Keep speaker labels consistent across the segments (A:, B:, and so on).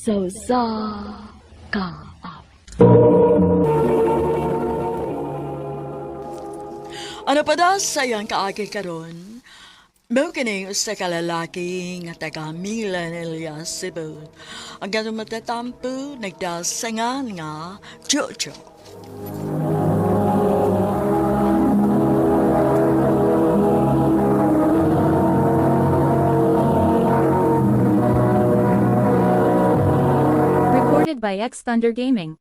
A: Sausa ka.
B: Ano pa daw sayang kaagi karon? Mao kining usa ka lalaki nga taga Milanilla, Cebu. Ang ganun matatampo nagdasangan nga Jojo.
C: Recorded by X Thunder Gaming.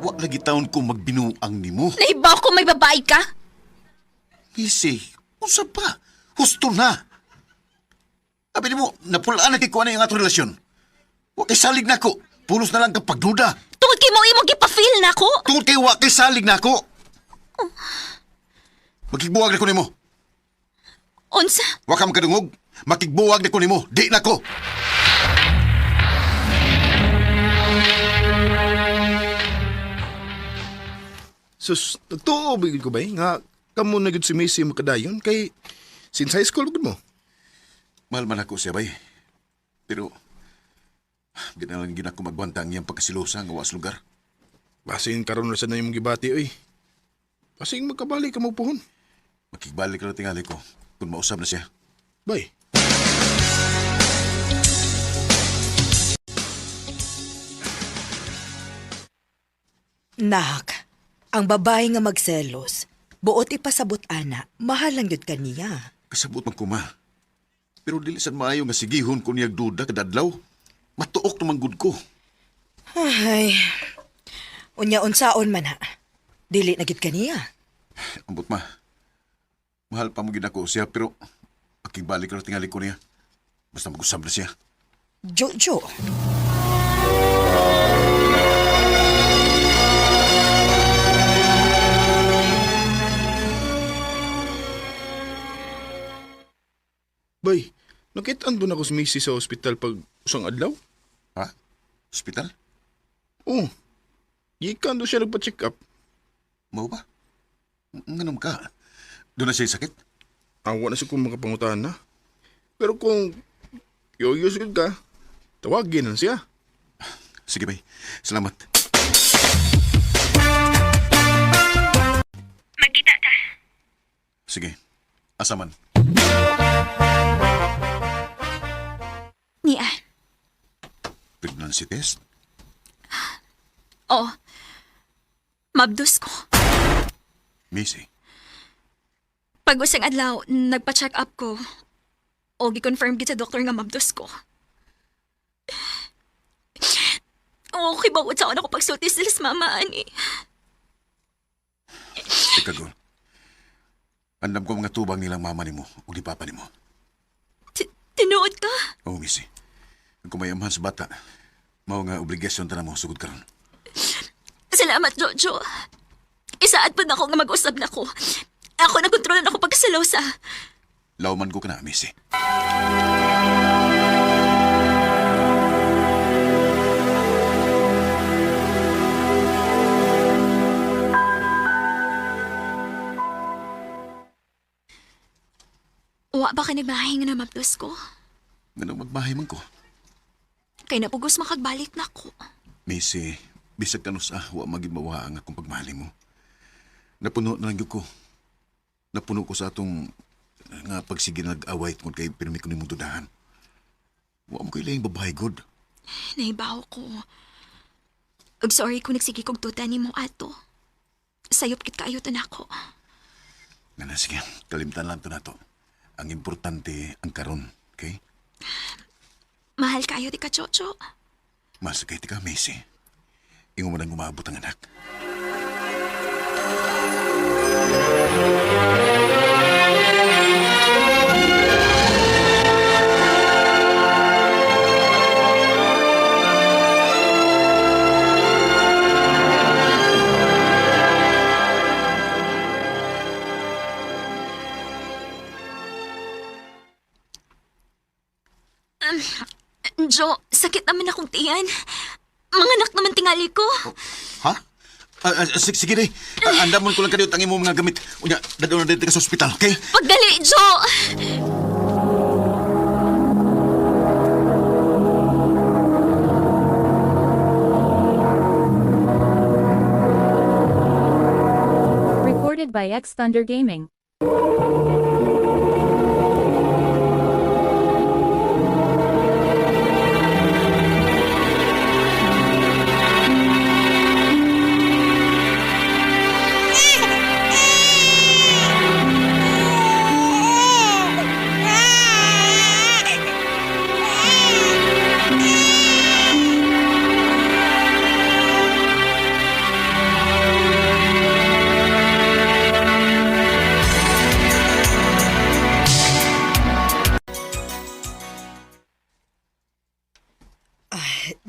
D: Wa lagi taon ko magbinuang nimo.
E: Naibaw ko may babae ka?
D: Missy, unsa pa? Husto na. Sabi mo, napulaan na kay kuha na yung atong relasyon. Wa kay salig na ko. Pulos na lang kang pagduda.
E: Tungod kay mo imong gipafeel na ko?
D: Tungod kay wa kay salig na ko. Makigbuwag na ko nimo.
E: Unsa?
D: Wa ka makadungog. Makigbuwag na ko nimo. Di na ko.
F: Sus, nagtuo bigid ko ba nga kamo na gyud si Macy makadayon kay since high school gud mo.
D: Mahal man ako siya, bay. Pero, ginalang gina ko magbantang iyang pagkasilosa nga was lugar.
F: Basin karon na sa na imong gibati oy. Basin magkabalik ka mo puhon.
D: Makigbalik na tingali ko kung mausap na siya.
F: Bay.
G: Nak, ang babae nga magselos, buot ipasabot ana, mahal lang yun kaniya.
D: Kasabot man kuma. Pero dili sad maayo nga sigihon ko niyag duda kadadlaw. Matuok naman gud ko.
G: Ay, unya-unsaon man ha. Dili na gid kaniya.
D: Ambot ma. Mahal pa mo gid ako siya pero makigbalik na tingali ko niya. Basta mag-usap na siya.
G: Jojo.
F: Bay, nakitaan doon ako si Macy sa ospital pag usang adlaw?
D: Ha? Hospital?
F: Oo. Gikan doon siya nagpa-check up.
D: Mao ba? Nganom ka? Doon na siya sakit?
F: Awa na siya kung makapangutaan na. Pero kung yoyos yun ka, tawagin na siya.
D: Sige bay. Salamat.
E: Magkita ta.
D: Sige. Asaman.
E: Nia.
D: Pregnancy test?
E: Oh. Mabdus ko.
D: Macy.
E: Pag usang adlaw, nagpa-check up ko. O gi-confirm gid sa doktor nga mabdus ko. Okay ba sa ako pagsulti sila sa mama, ani?
D: Ika gon. Andam ko mga tubang nilang mama nimo o ni papa nimo.
E: Tinuod ka?
D: Oo, Missy. Kung may amahan sa bata, mao nga obligasyon ta na mo sugod karon.
E: Salamat, Jojo. Isaad pa na ako nga mag-usab na ko. Ako nagkontrol na ako pagkasalaw sa...
D: Lauman ko ka na, Missy.
E: Wa ba ka nagbahay nga na mabdus ko?
D: Ganang magbahay man ko.
E: Kay napugos makagbalik na ko.
D: Missy, bisag ka sa wa maging mawa ang akong pagmahali mo. Napuno na lang yun ko. Napuno ko sa atong nga pagsige nag-away tungkol kay pirmi ko ni mong dudahan. Wa mo kailang babae god.
E: Naibaw ko. Ug sorry kung nagsige kog tuta ni mo ato. Sayop kit kaayo to nako.
D: Nga sige, kalimtan lang to na to. Ang importante ang karon, okay?
E: Mahal kaayo di ka, Jojo.
D: Masakay ka, Macy. Ingo mo nang umabot ang anak.
E: Jo, sakit naman akong tiyan. Mga anak naman tingali ko.
D: Ha? Sige day. Andamon ko lang kaniyot ang imong mga gamit. Unya, dadaw na dito ka sa ospital, okay?
E: Pagdali, Jo!
C: Recorded by X Thunder Gaming.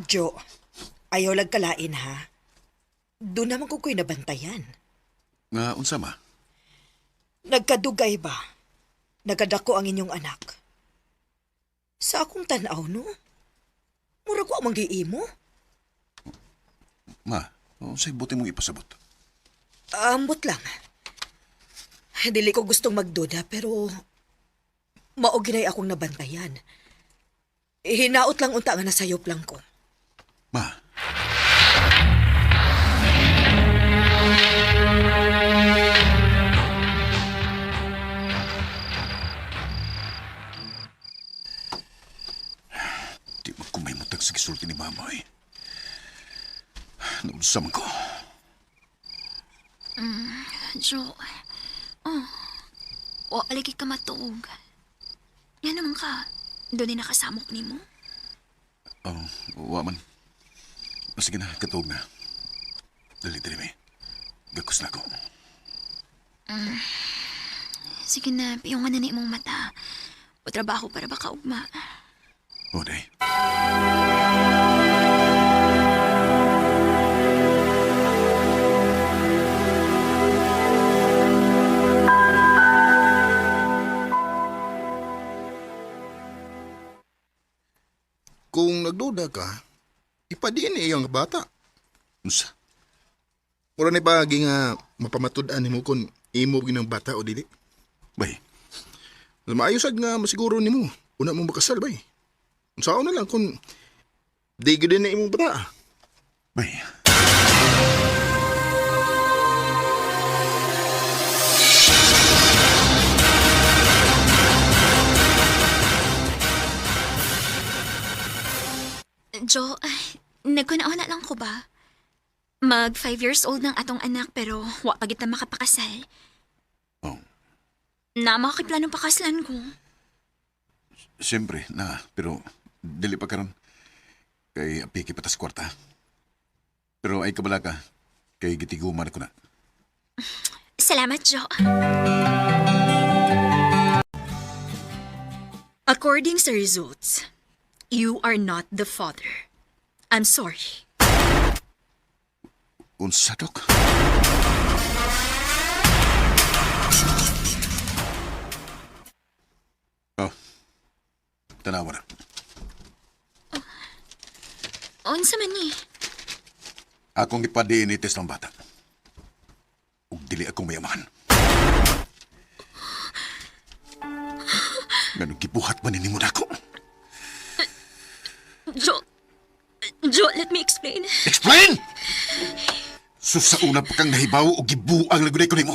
G: Jo, ayaw lang kalain ha. Doon naman ko ko'y nabantayan.
D: Nga, unsa ma?
G: Nagkadugay ba? Nagadako ang inyong anak. Sa akong tanaw, no? Mura ko ang manggiimo.
D: Ma, unsay buti mong ipasabot?
G: Ambot lang. Dili ko gustong magduda pero mauginay akong nabantayan. Hinaot lang unta nga nasayop lang ko.
D: Ma, di magkumaymutag sa gisulti ni mama eh. Naunsa man ko.
E: Jo. Oh. O, alagi ka matuog. Yan naman ka. Doon ay nakasamok ni mo.
D: Oh, waman. Sige na, katuog na. Dali, may. Gakos na ako.
E: Sige na, piyungan na ni imong mata. O trabaho para baka ugma.
D: O, day.
F: Kung nagduda ka, ipadiin ni iyang bata.
D: Unsa?
F: Mura ni pagi nga mapamatud-an nimo kung imo ginang bata o dili.
D: Bay,
F: Maayosad nga masiguro nimo. Una mong makasal bay. Unsaon na lang kung di gyud na imong bata.
D: bay.
E: Jo, nagkunaon na lang ko ba? Mag 5 years old ng atong anak pero wa pa kita makapakasal.
D: Oh,
E: Na makakiplanong pakaslan ko.
D: siyempre, na. Pero, dili pa karon. Kay apiki patas kwarta. Pero ay kabala ka. Kay gitiguman ko na.
E: Salamat, Jo. According sa results, you are not the father. I'm sorry.
D: Unsa, Dok? Oh, tanawa na.
E: Unsa man ni?
D: Akong ipadiin test ng bata. Ug dili akong mayamahan. Ganun gibuhat man ni mo dako.
E: Jo, let me explain.
D: Explain! So sa una pa kang nahibaw o gibuang lagunay ko nimo.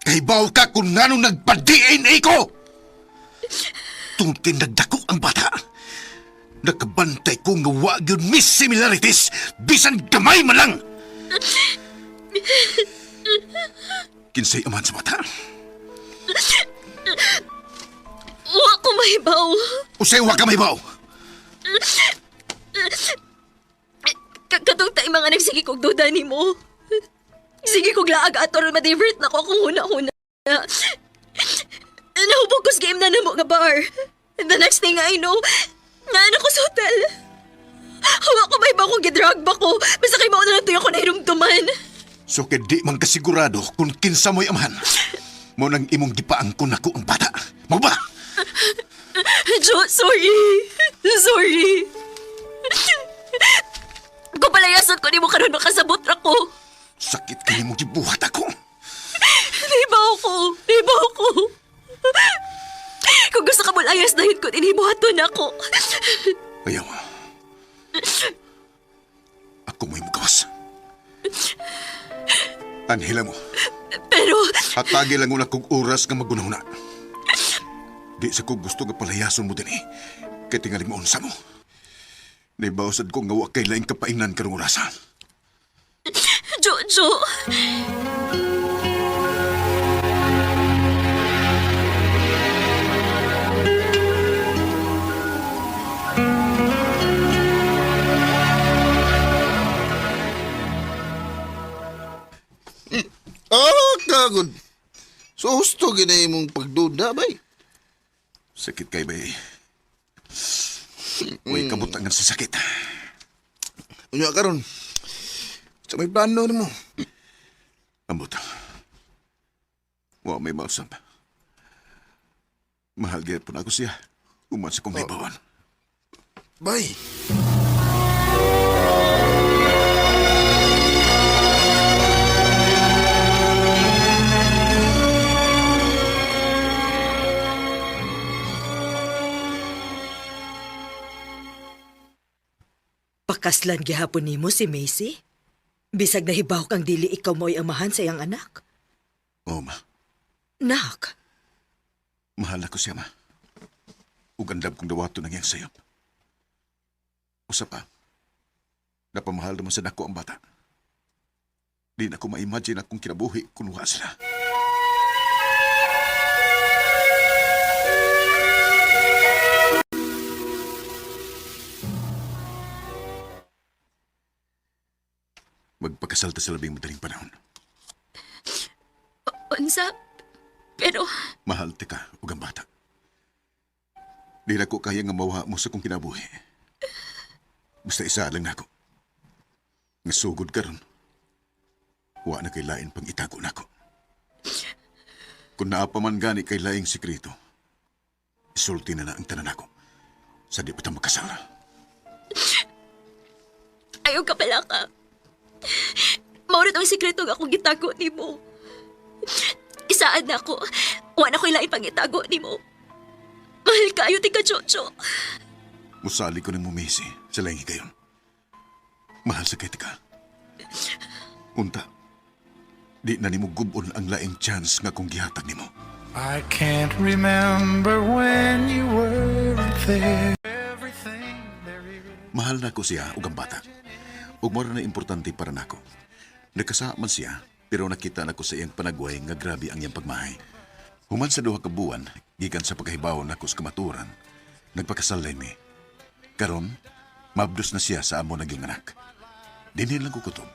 D: Kahibaw ka kung nanong nagpa-DNA ko! Tungtin nagdako ang bata. Nakabantay ko nga wag yun miss similarities bisan gamay man lang! Kinsay amahan sa bata?
E: Wa ko mahibaw.
D: Usay wa ka mahibaw!
E: Katong tayo mga nagsige kong duda ni mo. Sige kong laag ato ron ma-divert na ko akong huna-huna. Nahubog ko sa game na namo nga bar. And the next thing I know, naanak ko sa hotel. Hawa ko may ba kong gidrag ba ko? Basta kay mauna lang tuyo ko nahirumtuman.
D: So kaya di man kasigurado kung kinsa mo'y amahan. Mo nang imong gipaang ko nako ang bata. Mo ba?
E: Jo, sorry. Sorry. Kung palayasan ko ni mo karon makasabot ra ko.
D: sakit kayo mong gibuhat ako.
E: Di ba ako? Kung gusto ka mo layas dahil ko, inibuhaton ako.
D: Ayaw. Ako mo'y mugawas. Anhila mo.
E: Pero,
D: Hatagi lang una kong oras nga magunahuna. Di sa kong gusto nga palayason mo din eh. Kaya tingaling mo unsa mo. Naibawasad ko nga wa kay laing kapainan karong orasan.
E: Jojo,
F: Kagod. So, gusto ginay mong pagduda, bay.
D: Sakit kay bay. Uy, kabutangan sa sakit.
F: Unya karon. Sa may plano mo.
D: Ambot. Wa may mausap. Mahal gaya po na ako siya. Uman sa kong libawan.
F: Bay.
G: Pakaslan gihapon nimo si Macy? Bisag nahibaw kang dili ikaw mo'y amahan sa iyang anak.
D: Oo, ma.
G: Nak,
D: Mahal ako siya, ma. Ugandab kong dawato ng iyang sayop. Usa pa, napamahal naman sa dako ang bata. Di na ko ma-imagine akong kinabuhi kung wala sila. Magpakasal ta sa labing madaling panahon.
E: unsa? Pero,
D: Mahal ti ka, ug ang bata. Di na ko kaya nga mawa mo sa kong kinabuhi. Basta isa lang nako. Nga sugod karon. Wa na kay lain pang itago nako. Kung naapaman gani kay laing sikreto, isulti na ang tanan nako. Sa di pa ta magkasal.
E: ayaw ka pala ka. Maurit ang sikreto nga akong gitago ni mo. Isaan na ako. Wala ko ilain pang itago ni mo. Mahal kayo, tika Jojo.
D: Musali ko ng mumisi sa laing higayon. Mahal sa kay tika. Unta, di na nimo gubon ang laing chance nga kung gihatag nimo.
H: I can't remember when you were there. Everything there is.
D: Mahal na ko siya ug ang bata. Ug mao na importante para nako. Nakasa man siya, pero nakita nako sa iyang panagway nga grabe ang iyang pagmahay. Human sa duha ka buwan, gikan sa pagkahibaw nako sa kamaturan, nagpakasal mi. Karon, mabdos na siya sa amo naging anak. Dinhin lang ko kutob.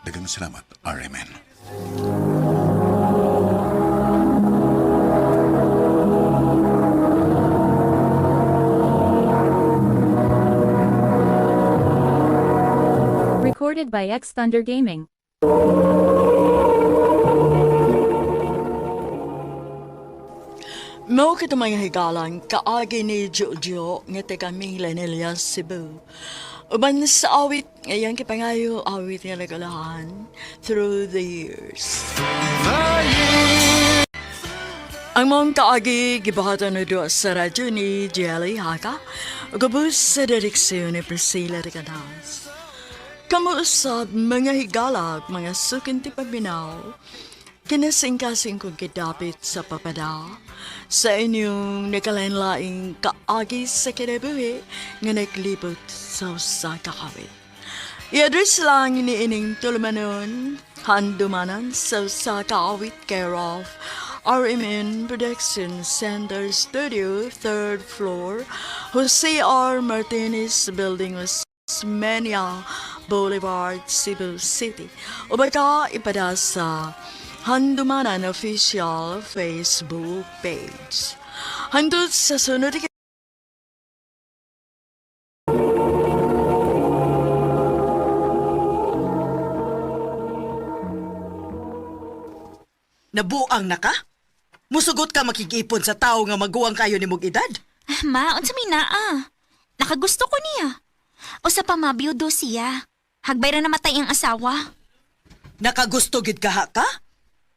D: Daghang salamat, RMN.
C: Recorded by X Thunder Gaming.
B: Mo kita mga higalan, kaagi ni Jojo nga taga Milanilla, Cebu. Uban sa awit, ngayon kipangayo awit nga nagalahan through the years. Ang mong kaagi, gibahatan na doon sa radyo ni Jelly Haka, ugabos sa direksyon ni Priscilla Ricanas. Kamuusap mga higalag, mga sukinti pagbinaw, kinasing-kasing kong kidapit sa papada, sa inyong nakalain-laing kaagi sa kinabuhi nga naglibot sa usa kakawit. I-address lang iniining tulumanon, handumanan sa usa kakawit care of RMN Production Center Studio, 3rd floor, Jose R. Martinez Building, Osmeña Boulevard, Cebu City. O baka ipada sa Handumanan Official Facebook page. Handod sa sunod
G: nabuang na ka? Musugot ka makikipon sa tao nga maguwang kayo ni mong edad?
I: Ma, unsa may naa? Nakagusto ko niya. O sa pamabiyudo siya. Hagbay ra namatay ang asawa.
G: Nakagusto gid ka ha ka?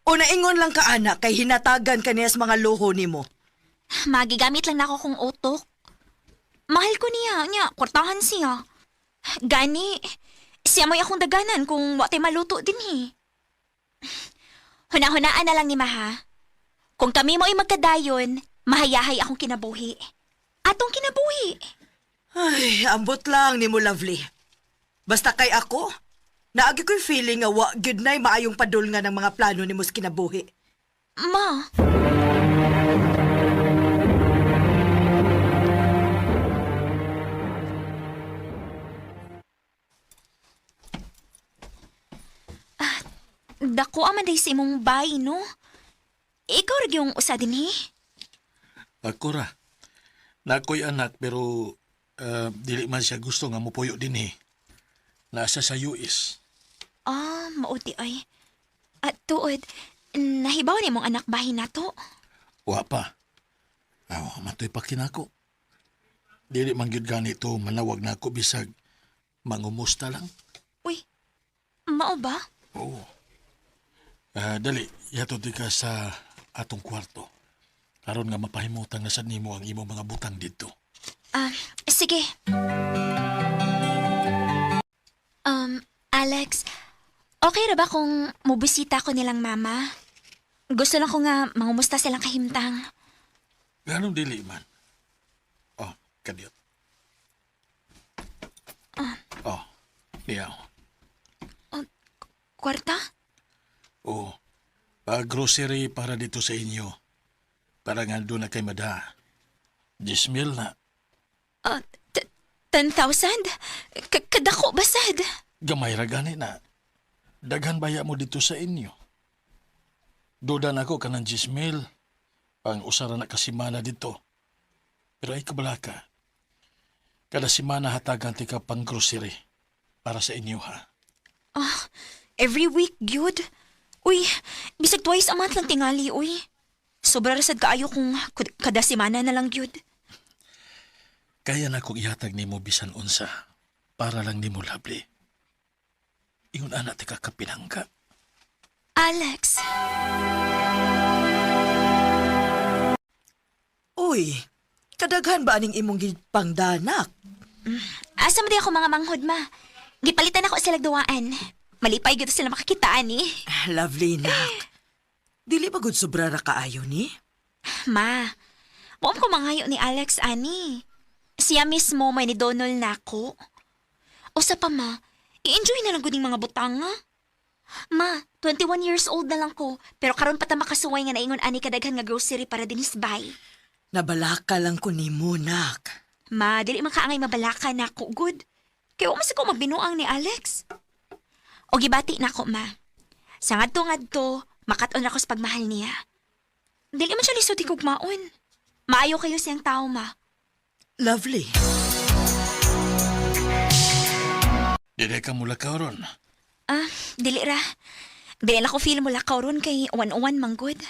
G: O naingon lang ka anak kay hinatagan ka niya sa mga luho nimo?
I: Magigamit lang na ako kung utok. Mahal ko niya, kwartahan siya. Gani, siya mo'y akong daganan kung wate maluto din Huna-hunaan na lang ni Maha. Kung kami mo'y magkadayon, mahayahay akong kinabuhi. Atong kinabuhi.
G: Ay, ambot lang ni mo, lovely. Basta kay ako, naagi ko'y feeling nga wa gyud nay maayong padul nga ng mga plano ni mo sa kinabuhi.
I: Ma, dako aman day sa imong bay, no? Ikaw rin yung usa din
J: Ako ra. Na ako'y anak pero dili man siya gusto nga mupuyo din Nasa sa US.
I: Mauti ay. At tuod, nahibaw ni mong anak bahin na to.
J: Wa pa. Matoy pa kinako. Dili man gyud ganito manawag na ako bisag mangumusta lang.
I: Uy, mao ba?
J: Oo. Dali, yato di ka sa atong kwarto. Karon nga mapahimutan na sa nimo ang imong mga butang dito.
I: Sige. Alex, okay ra ba kung mubisita ko nilang mama? Gusto lang ko nga mangumusta silang kahimtang.
J: Ganong dili man. Kadiot. Niyaw.
I: Kwarta?
J: Oo. Grocery para dito sa inyo. Para nga doon na kay Mada. 10,000 na.
I: 10,000? Kadako basad?
J: Gamay ra gani na. Daghan baya mo dito sa inyo. Dudan ako ka ng 10,000. Ang usara na kasimana dito. Pero ay kabalaka. Kada simana hatagan ti ka pang grocery para sa inyo ha.
I: Every week, gyud. Uy, bisag twice a month lang tingali, uy. Sobra rasad kaayo kung kada semana na lang, gyud.
J: Kaya na kong ihatag nimo bisan unsa para lang nimo lovely. Ingon anak ti ka kapinangga.
I: Alex,
G: Uy, kadaghan ba aning imong pangdanak?
I: asa mo di ako mga manghod, ma? Gipalitan ako sila duwaan. Malipay gito sila makakitaan,
G: Lovely nak. Dili ba gud sobra ra kaayo ni?
I: Ma, buong ko mangayo ni Alex, ani. Siya mismo may ni Donald na ako. O sa pa, ma, i-enjoy na lang gud yung mga butang, nga. Ma, 21 years old na lang ko, pero karon pa ta makasuway nga naingon ani kadaghan nga grocery para dinis bay.
G: Nabalaka lang ko nimo nak.
I: Ma, dili man kaangay mabalaka na ako, good. Kaya umas ko magbinuang ni Alex. O gibati na ako, ma. Sa ngadto, makaton ako sa pagmahal niya. Dili man siya lisod higugmaon. Maayo kayo siyang tao, ma.
G: Lovely.
J: Dili ka mula karon.
I: Dili ra. Dili lang ko feel mo lakaw ron kay uwan-uwan manggod.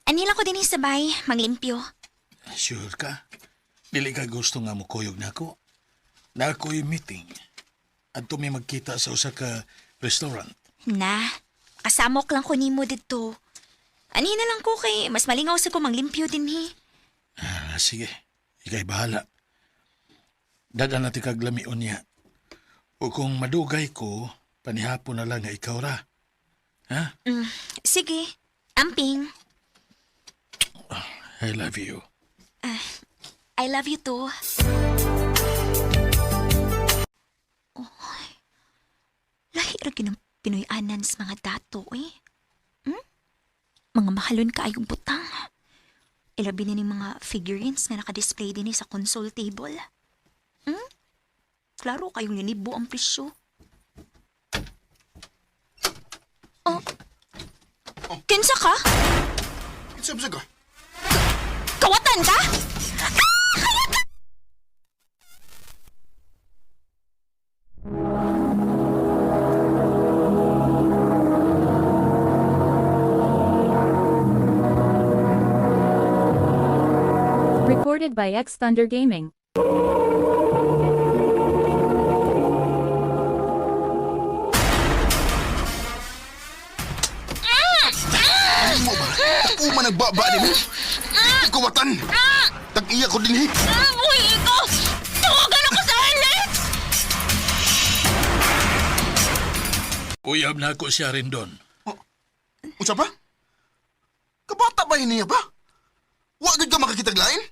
I: Anila ko din sabay, maglimpyo.
J: Sure ka? Dili ka gusto nga mukuyog na ako? Na ako'y meeting. At may magkita sa usa ka restaurant.
I: Na, kasamok lang ko nimo dito. Anina lang ko kay mas malingaw sa ko manglimpyo din
J: Sige, ikay bahala. Dadan natin kaglamion niya. O kung madugay ko, panihapon na lang nga ikaw ra. Ha?
I: Sige, amping.
J: I love you.
I: I love you too. Lahi ra gyud ang Pinoy-anan sa mga dato, Mga mahalon kaayong butang. Ilabi na ning mga figurines nga nakadisplay din sa console table. Klaro kayong ninibo ang presyo. Kinsa ka?
F: Isa ka?
I: Kawatan ka?
C: Recorded by X Thunder Gaming.
F: nagbaba ni mo. Kuwatan. Tag-iya ko din eh.
I: Uy, ikaw! Tawagan ako sa Alex!
J: Uyab na ako siya rin doon.
F: Unsa pa? Kabata ba niya ba? Wa gid ka makakitaglain?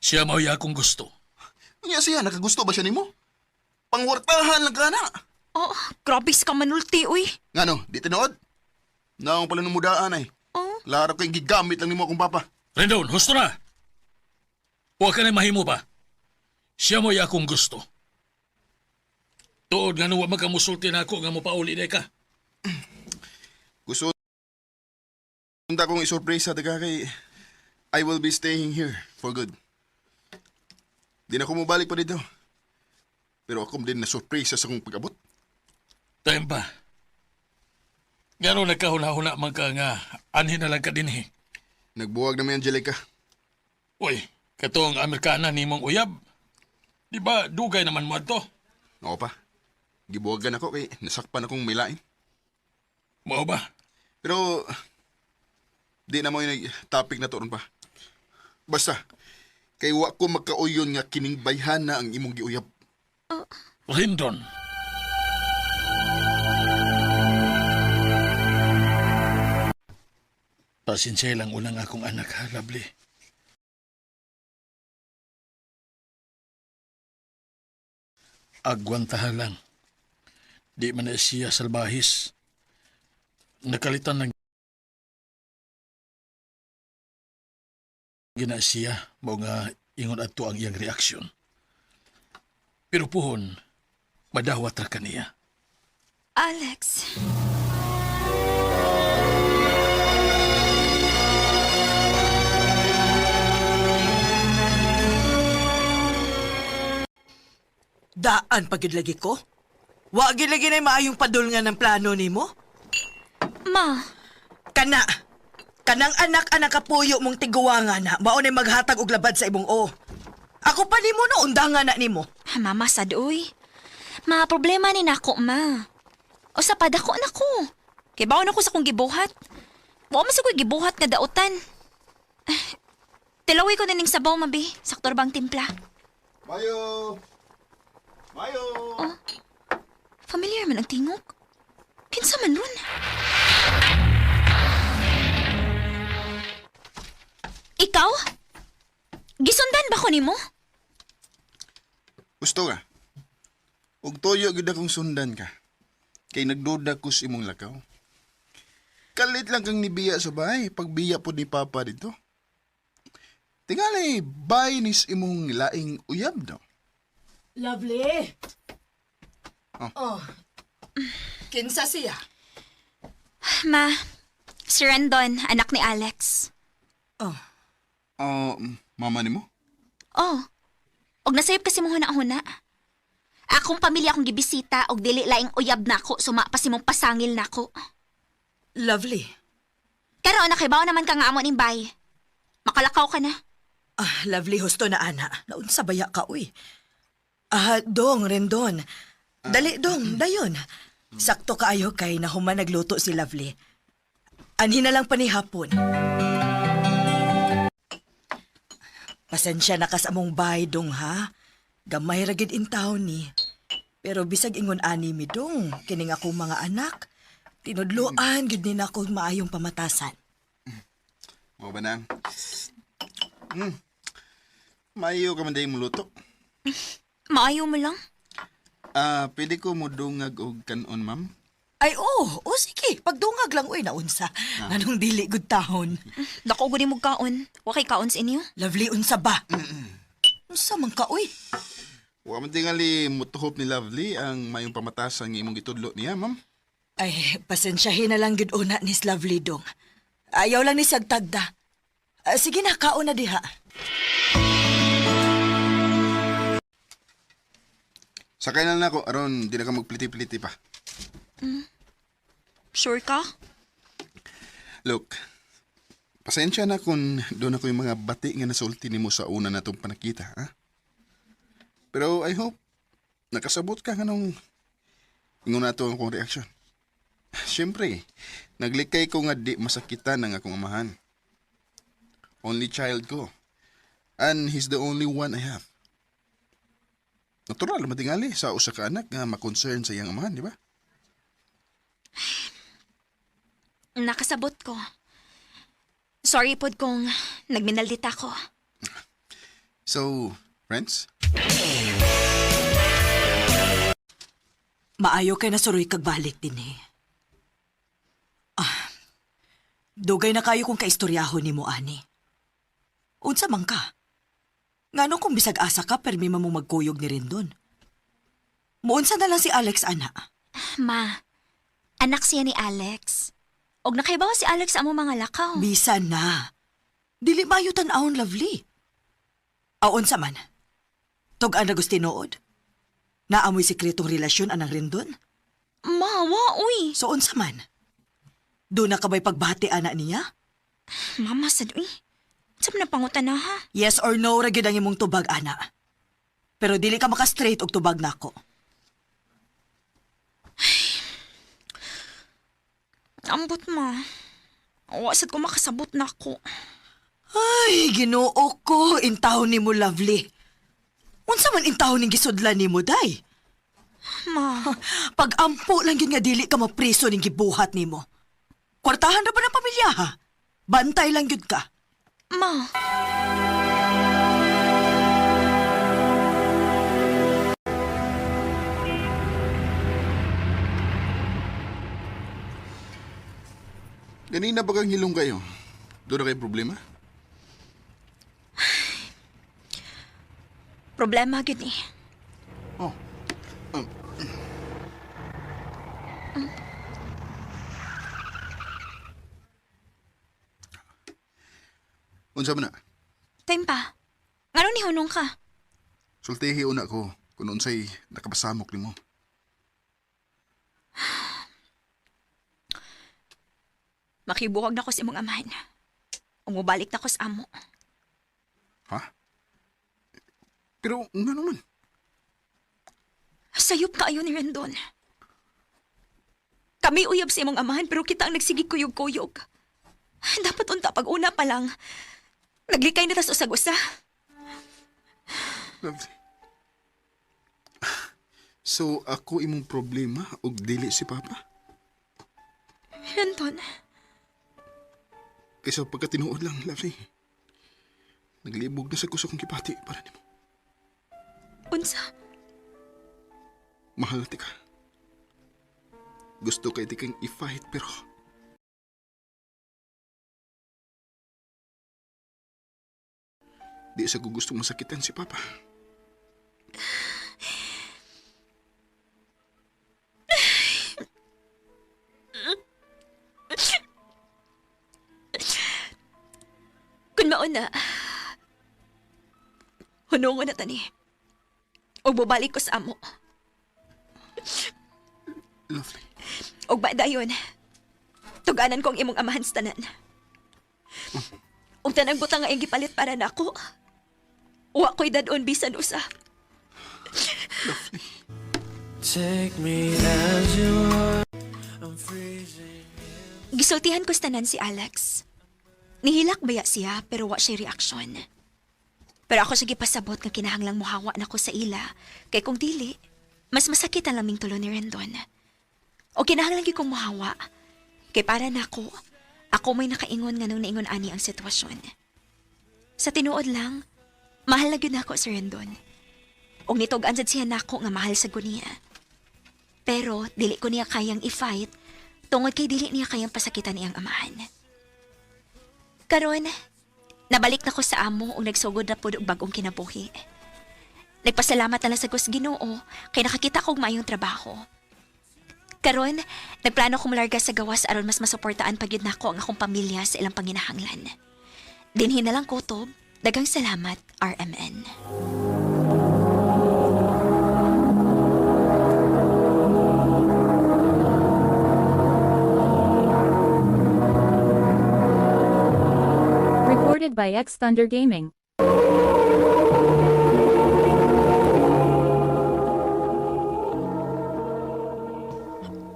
J: Siya mao iya akong gusto.
F: Unya siya, nakagusto ba siya nimo? Pangwartahan lang ka na.
I: Oh, grabe ka manulti, uy.
F: Ngano, di tinood? Naong pala numudaan ay.
I: Oh,
F: Laro kayong gigamit lang nimo akong papa.
J: Rendon, husto na! Huwag ka na mahimo pa. Siya mo iya akong gusto. Tuod nga nung magkamusulti na ako nga mo pauli na ka.
F: Gusto unta kong isurprise sa taga kay I will be staying here for good. Di na ako mabalik pa dito. Pero ako din na-surprise sa akong pag-abot.
J: Time pa. Gano'n nagkahuna-huna man ka nga anhin na lang ka din eh.
F: Nagbuwag na may Angelica.
J: Uy, katong Amerikana ni mong uyab. Di ba dugay naman mo ato?
F: Oo pa. Gibuwagan ako kay nasakpan akong may lain.
J: Mao ba?
F: Pero di na mo yung topic na to ron pa. Basta, kay wa ko magkauyon nga kining bayhan na ang imong giuyab.
J: Rendon. Pasensya lang unang akong anak ha, Lovely. Agwantahan lang. Di man na siya salbahis. Nakalitan ng gina siya mo nga ingon adto ang iyang reaksyon. Pero puhon, madawat ra kaniya.
I: Alex.
G: Daan pagid lagi ko? Wa gid lagi na maayong padulngan ng plano nimo?
I: Ma,
G: Kana. Kanang anak-anak kapuyo mong tiguwangan na mao na maghatag og labad sa imong o. Ako pa nimo no undangan na nimo.
I: mama sad uy. Ma, problema ni nako, ma. O sa padako na ko. Kay baon ako sa kong gibuhat. Wa man sa ko'y gibuhat nga dautan. Tilawi ko na ning sabaw, mabi. Saktor bang timpla?
F: Mayo! Mayo!
I: Familiar man ang tingog. Kinsa man ron? Ikaw? Gisundan ba ko nimo?
F: Gusto ka? Ug toyo gid akong sundan ka. Kay nagduda ko sa imong lakaw. Kalit lang kang nibiya sa bahay pagbiya po ni Papa dito. Tingali, bay nis imong laing uyab daw.
G: Lovely. Oh. Kinsa siya?
I: Ma, si Rendon, anak ni Alex.
F: Mama ni mo?
I: Oh, og nasayop kasi mong huna-huna. Akong pamilya akong gibisita og dili laing uyab nako suma pa si mong pasangil nako.
G: Lovely.
I: Karon nakibaw naman ka nga amo ning bay. Makalakaw ka na.
G: Lovely husto na ana. Naunsa baya ka uy. Dong, Rendon. Dali dong, dayon. Sakto kaayo kay nahuman nagluto si Lovely. Anhin na lang panihapon. Pasensya na kas among bay dong ha. Gamay ra gid in town ni. Pero bisag ingon ani mi dong, kining akong mga anak. Tinudloan gid ni nako maayong pamatasan.
F: Mo ba nang? Mayo ka man dayong muluto.
I: Maayo mo lang.
F: Pwede ko mo dungag og kanon, ma'am?
G: Ay sige, pagdungag lang uy naunsa. Anong dili gud tahon.
I: Dako gud mo kaon. Wa kay kaon sa inyo.
G: Lovely unsa ba? Unsa man ka uy?
F: Wa man tingali mutuhop ni Lovely ang mayong pamatasan nga imong gitudlo niya, ma'am.
G: Ay, pasensyahin na lang gid una ni Lovely dong. Ayaw lang ni sagtagda. Sige na, kaon na diha.
F: Sakay na ako, aron di na ka magpliti-pliti pa.
I: Sure ka?
F: Look, pasensya na kung doon ako yung mga bati nga nasulti ni mo sa una na itong panakita, ha? Pero I hope nakasabot ka nga nung ingon na ito ang kong reaksyon. Siyempre, naglikay ko nga di masakitan ng akong amahan. Only child ko. And he's the only one I have. Natural, matingali sa usa ka anak nga makonsern sa iyang amahan, di ba?
I: Nakasabot ko. Sorry pod kung nagminaldita ko.
F: So, friends?
G: Maayo kay na suroy kagbalik din eh. Dugay na kayo kung kaistoryahon ni mo, ani. Unsa man ka? Ngano kung bisag asa ka, permi mo magkuyog ni Rendon. Muunsa na lang si Alex, ana.
I: Ma, anak siya ni Alex. Og nakaibaw si Alex amo mga lakaw.
G: Bisan na. Dili mayo tan-awon, lovely. Aon sa man. Tug-an na gustinood. Naamoy sikretong relasyon anang Rendon.
I: Mawa, uy.
G: So unsa man. Doon na kabay pagbati ana niya?
I: Mama, sad, uy. Saan na pangutan na, ha?
G: Yes or no ra gyud ang imong tubag, ana. Pero dili ka maka-straight og tubag nako.
I: Ambot, ma. Wasad ko makasabot na ako.
G: Ay, Ginoo ko, intaw ni mo, lovely. Unsa man intaw ning gisudlan nimo, day?
I: Ma,
G: Pag-ampo lang yun nga dili ka mapriso ning gibuhat nimo. Kwartahan na ba ng pamilya, ha? Bantay lang yun ka.
I: ma.
F: Ganina ba kang hilong kayo? Doon na kayo problema?
I: Problema gid ni.
F: Oh. Unsa man na?
I: Time pa. Ngano ni hunong ka?
F: Sultihi una ko kung unsay nakapasamok nimo.
I: Makibuhag na ko sa imong amahan. Umubalik na ko sa amo.
F: Ha? Pero nga naman.
I: Sayop kaayo ni Rendon. Kami uyab sa imong amahan pero kita ang nagsigig kuyog-kuyog. Dapat unta pag una pa lang. Naglikay na tas usag-usa.
F: Lovely. So, ako imong problema og dili si Papa?
I: Rendon,
F: Kaysa pagkatinuod lang, Lovely. Naglibog na sa kusa kong kipati para nimo.
I: unsa?
F: Mahal ti ka. Gusto kay ti kang i-fight pero di sa ko gusto masakitan si Papa.
I: Kung mauna, hunungon na tani. O bubalik ko sa amo.
F: Lovely.
I: O ba dayon, tuganan ko ang imong amahan sa tanan. O tanang butang nga yung gipalit para nako. Wa ko'y dadon bisan usa.
F: Lovely.
H: Take me as you are. I'm freezing.
I: Gisultihan ko sa tanan si Alex. Nihilak baya siya pero wa siya reaksyon. Pero ako sige pasabot nga kinahanglang muhawa na ko sa ila. Kay kung dili, mas masakit ang laming tulo ni Rendon. O kinahanglang gyud kong muhawa. Kay para nako, ako may nakaingon nga nung naingon ani ang sitwasyon. Sa tinuod lang, mahal na gyud nako si Rendon. Og nitog-an sad siya nako nga mahal sa guniya. Pero dili ko niya kayang i-fight tungod kay dili niya kayang pasakitan niyang amahan. Karon, nabalik na ko sa amo o nagsugod na po og bagong kinabuhi. Nagpasalamat na lang sa Gus Ginoo kay nakakita kong maayong trabaho. Karon, nagplano kong malarga sa gawas aron mas masuportaan pagyud nako ang akong pamilya sa ilang panginahanglan. Dinhi na lang kutob, daghang salamat, RMN.
C: Recorded by X Thunder Gaming.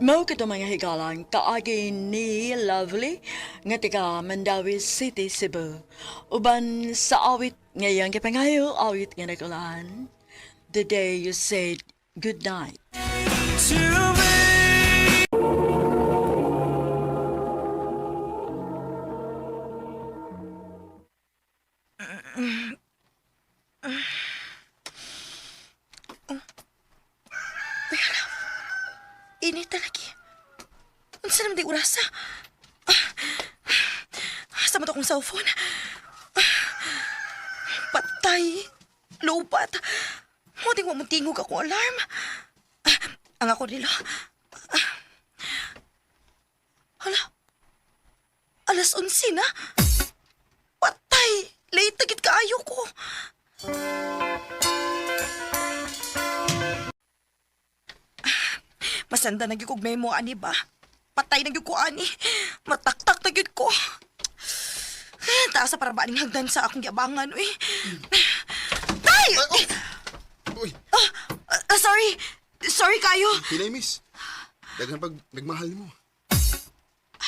B: Mao ka mga higalan kaagi ni Lovely nga taga Mandawi City, Cebu. Uban sa awit ngayang kapangayo, awit nga nakulaan. The day you said good night.
G: Init lagi. Unsa naman di urasa? Sa mo to akong cellphone. Patay. Lobat. Muting mo tingog akong alarm. Ang ako nila. Hala. Alas 11 na. Patay. Late na gid kaayo ko. Masanda na gyud kog memo ani ba? Patay na gyud ko ani. Mataktak na gyud ko. Taas sa para ba ning hagdan sa akong giabangan uy. Tay!
F: Uy,
G: Sorry. Sorry kayo.
F: hinay miss. Daghan pag nagmahal mo.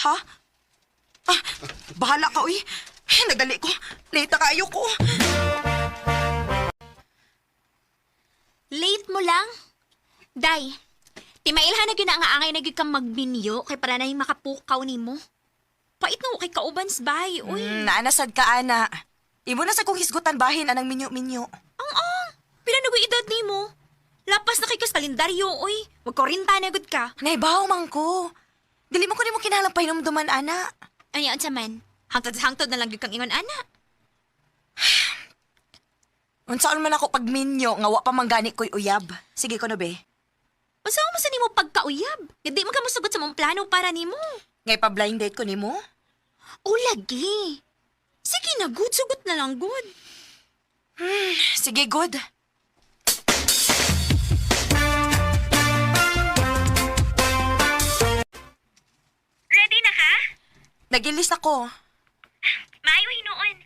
G: Ha? Bahala ka uy. Nagdali ko. Late na kayo ko.
I: Late mo lang? Day, timailhan na gyud na nga angay na gyud kang magminyo kay para na makapukaw nimo. Pait na kay kaubans bay, uy.
G: Naanasad ka, ana. Imo na sa kong hisgutan bahin anang minyo-minyo.
I: Ang pila na gyud edad nimo? Lapas na kay kas kalendaryo, uy. Wag ko rinta na gud ka.
G: Naibaw man ko. Dili mo ko nimo kinalang pahinumduman, ana.
I: Ano yun sa man? Hangtod-hangtod na lang gyud kang ingon ana.
G: Unsaon man ako pag minyo nga wa pa manggani ko'y uyab. Sige ko no be.
I: Unsa mo sa nimo pagkauyab? Hindi man ka mosugot sa mong plano para nimo.
G: Ngay pa blind date ko nimo?
I: O lagi. Sige na, good. Sugot na lang, good.
G: Sige, good.
E: Ready na ka?
G: Nagilis ako.
E: Maayo hinuon.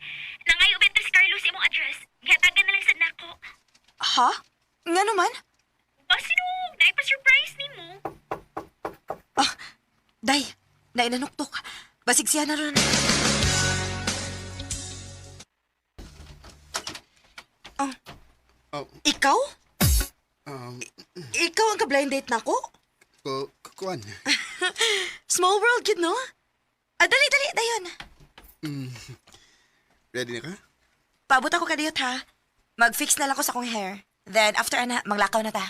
E: Nangayo beto si Carlos imong address. Gihatagan na lang sad nako.
G: Ha? Nga naman?
E: Basinong, naipa-surprise nimo.
G: Day, nainanuktok. Basig siya na ron.
F: Oh,
G: Ikaw?
F: um,
G: Ikaw ang ka-blind date na ako?
F: kuan.
G: Small world, yun, no? Dali, dayon.
F: Ready na ka?
G: Paabot ako kadiyot, ha? Mag-fix na lang ko sa kong hair. Then, after, ana, maglakaw na ta.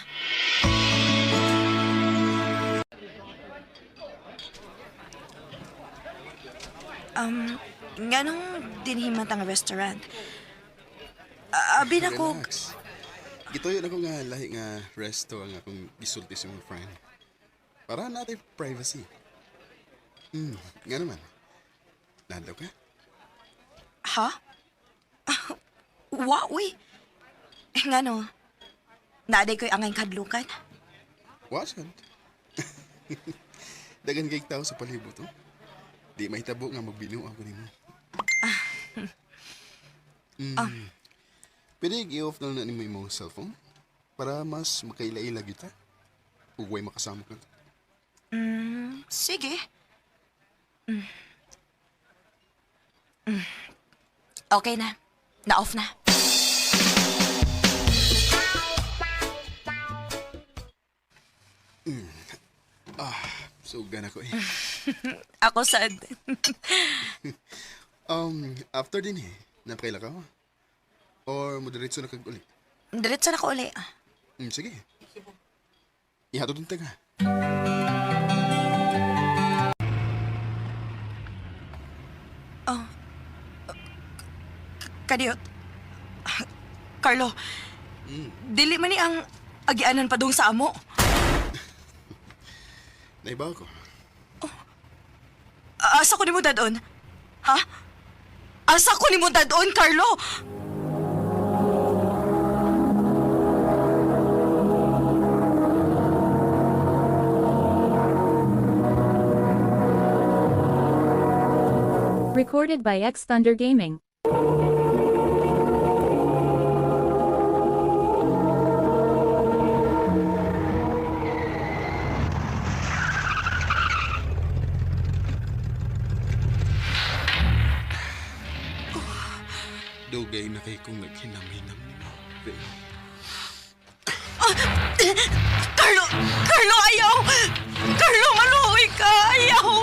G: Nga nung dinhiman nga restaurant. Abi na ko,
F: Relax. Gituyo na ko nga lahi nga resto ang akong gisulti sa mga friend. Para natin privacy. Nga naman. Nadaw ka?
G: ha? Wa, uy. Nga no, naaday ko'y angay kadlukan.
F: Wasan. Dagan kay tao sa palibot, oh. Di mahitabo nga magbinu ako nimo. Pwede i-off na lang nimo imong cellphone para mas makaila-ila kita. Huwag makasama ka.
G: Sige. Okay na. Na-off na.
F: Sugan ako eh.
G: Ako sad.
F: After din eh, napakaila ka mo? Or moderatso na kag-ulit?
G: Diretso na ko uli.
F: Sige. Ihatod ng taga.
G: Kadiyot. Carlo, dili man ni ang agianan pa dong sa amo.
F: Naibaw ko.
G: Asa ko ni mo dadon? Ha? Asa ko ni mo dadon, Carlo?
C: Recorded by X Thunder Gaming.
F: Dugay na kay kong naghinam-hinam ni mo, Faye.
G: Carlo! Carlo, ayaw! Carlo, maluoy ka! Ayaw!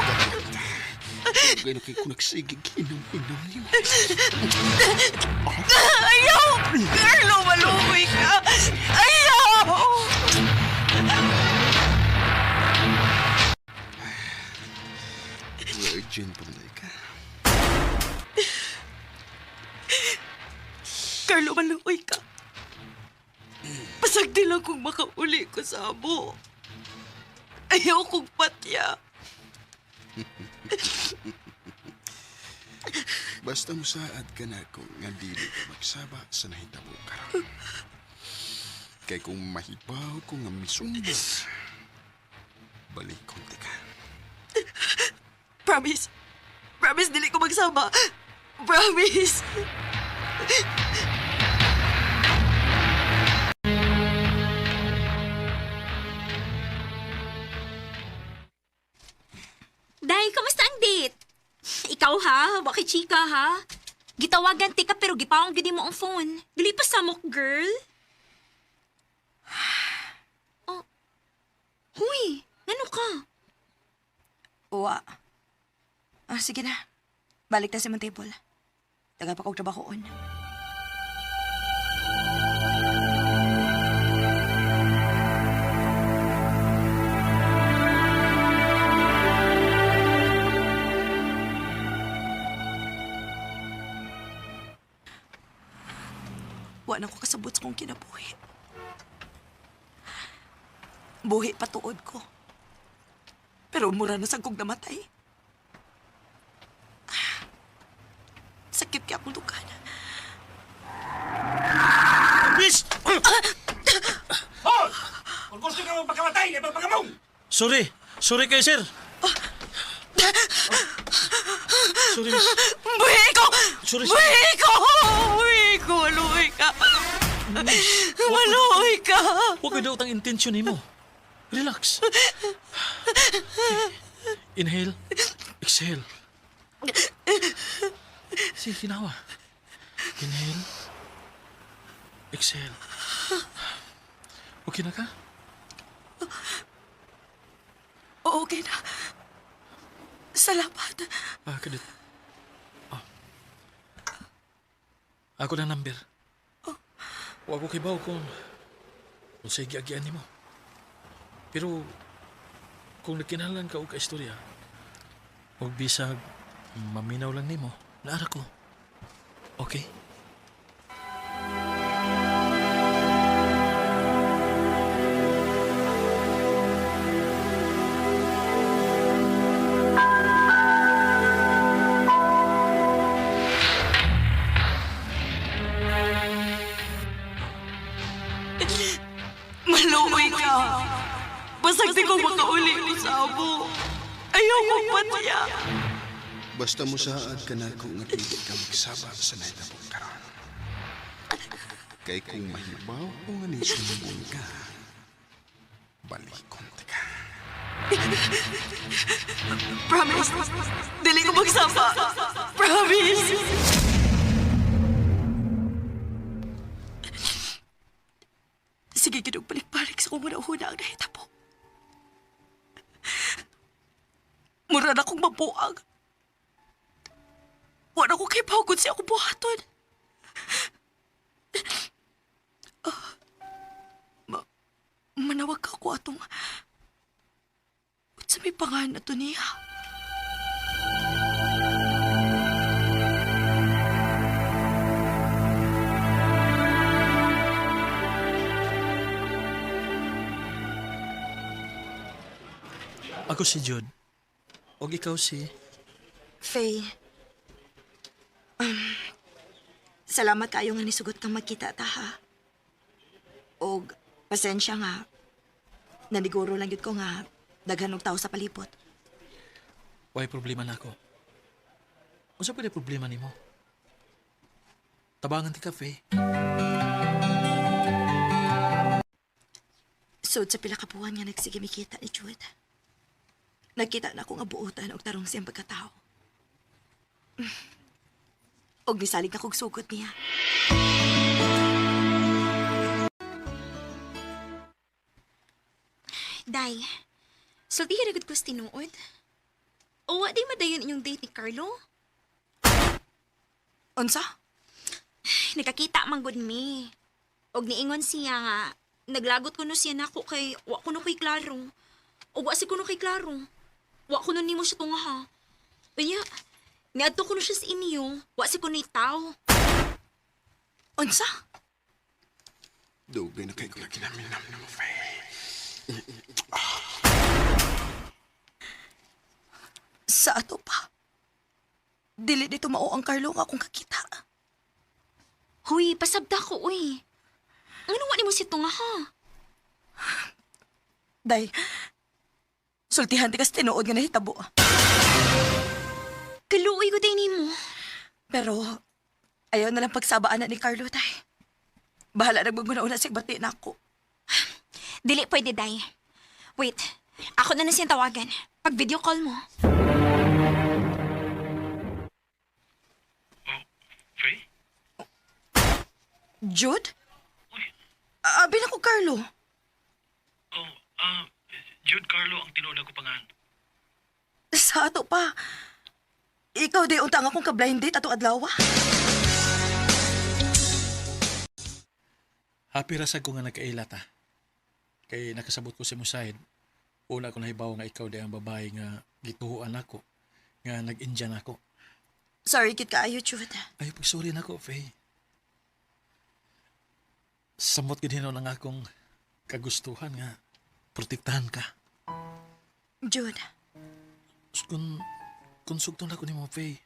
F: Dugay na kay kong nagsigig hinam-hinam ni mo.
G: Ayaw! Carlo, maluoy ka! Ayaw!
F: Virgin pa na ka.
G: Carlo, maluoy ka. Pasag di lang kung makauli ko sa amo. Ayaw kong patya.
F: Basta musaad ka na kung nga dili ka magsaba sa nahitabo karon. Kay kung mahibaw ko nga misumbo, balik konti ka.
G: Promise. Promise, dili ko magsama. Promise.
I: Day, kamusta ang date? Ikaw ha, bakit chika ha? Gitawagan ti ka pero gipaong gid mo ang phone. Dili pa samok, girl. Oh. Huy, ano ka?
K: Uwa. Sige na. Balik ta sa mong table. Taga pa kong trabahoon. Wa na ko kasabot sa kong kinabuhi. Buhi patuod ko. Pero mura na sa kong namatay. Sakit kaya akong lukan.
J: Miss! Oh! Kung gusto ka mong pagkamatay, ay pagpagamong! Sorry. Sorry kayo, sir. Sorry, miss.
G: Buhi ko!
J: Sorry, sir.
G: Buhi ko! Buhi ko! Maluoy ka! Maluoy ka!
J: Huwag ka daw ang intensyon mo. Relax. Inhale. Exhale. Sige, ginawa. Inhale. Exhale. Okay na ka?
G: Okay na. Salamat.
J: Kadit. Oh. Ako na number. Huwag ko kibaw kung sige agian mo. Pero kung nagkinalan ka o ka-istorya, huwag bisag maminaw lang nimo, naara ko. Okay?
G: Maluoy ka. Basag di ko makauli ko sa amo. Ayaw ko patya.
F: Basta musaad ka na kung nga dili ka magsaba sa nahitabo karon. Kay kung mahibaw o nga nisumbong ka, balik konti ka.
G: Promise. Dili ko magsama. Promise. Sige, balik-balik sa kung una-una ang nahitabo. Mura na akong mabuang. Wala ko kay pagod siya akong buhaton. Manawag ako atong sa may pangalan na to niya.
J: Ako si Jude. O ikaw si...
K: Faye. Salamat kayo nga nisugot kang magkita ta ha. O pasensya nga. Naniguro lang yun ko nga daghan og tao sa palibot.
J: Why problema na ako? Unsa pwede problema nimo? Tabangan ti kafe.
K: Sud sa pila ka buwan nga nagsige mikita ni Jude. Nakita na ako nga buotan og tarong siyang pagkatao. Og nisalig na kog sugot niya.
I: Day, sulti ka ko sa tinuod. O wa di madayon inyong date ni Carlo?
K: Unsa?
I: Nakakita man gud mi. Og niingon siya nga, naglagot ko no siya nako kay wa ko no kay klaro. O wa si ko no kay klaro. Wa ko no nimo siya tunga ha. Unya, niadto ko no siya sa inyo. Wa si ko no itaw.
K: Unsa?
F: Dugay na kayo kung naginamil-nam na mo, Faye.
K: Sa ato pa. Dili dito mao ang Carlo nga akong kakita.
I: Huy, pasabda ko, uy. Ano wa nimo si tunga ha?
K: Day, sultihan ti kas tinuod nga nahitabo.
I: Kaluoy ko din nimo.
K: Pero, ayaw na lang pagsabaan na ni Carlo, day. Bahala nagbagmuna-una siya bati na ako.
I: Dili pwede, Day. Wait, ako na siyang tawagan. Pag video call mo.
J: Faye?
K: Jude? Abi na ko, Carlo.
J: Jude Carlo ang tinuod ko pangan.
K: Sa ato pa. Ikaw day untang akong ka-blind date ato adlaw.
J: Happy rasag ko nga nagkailat ha. Kay nakasabot ko si Musaid. Una ko nahibaw nga ikaw di ang babae nga gituhuan ako. Nga nag-Indian ako.
K: Sorry, kit kaayo, Jude.
J: Ay, pagsorry na ko, Faye. Samot gid hinon ang akong kagustuhan nga protektahan ka.
K: Jude,
J: Kung sugton ako nimo, Faye,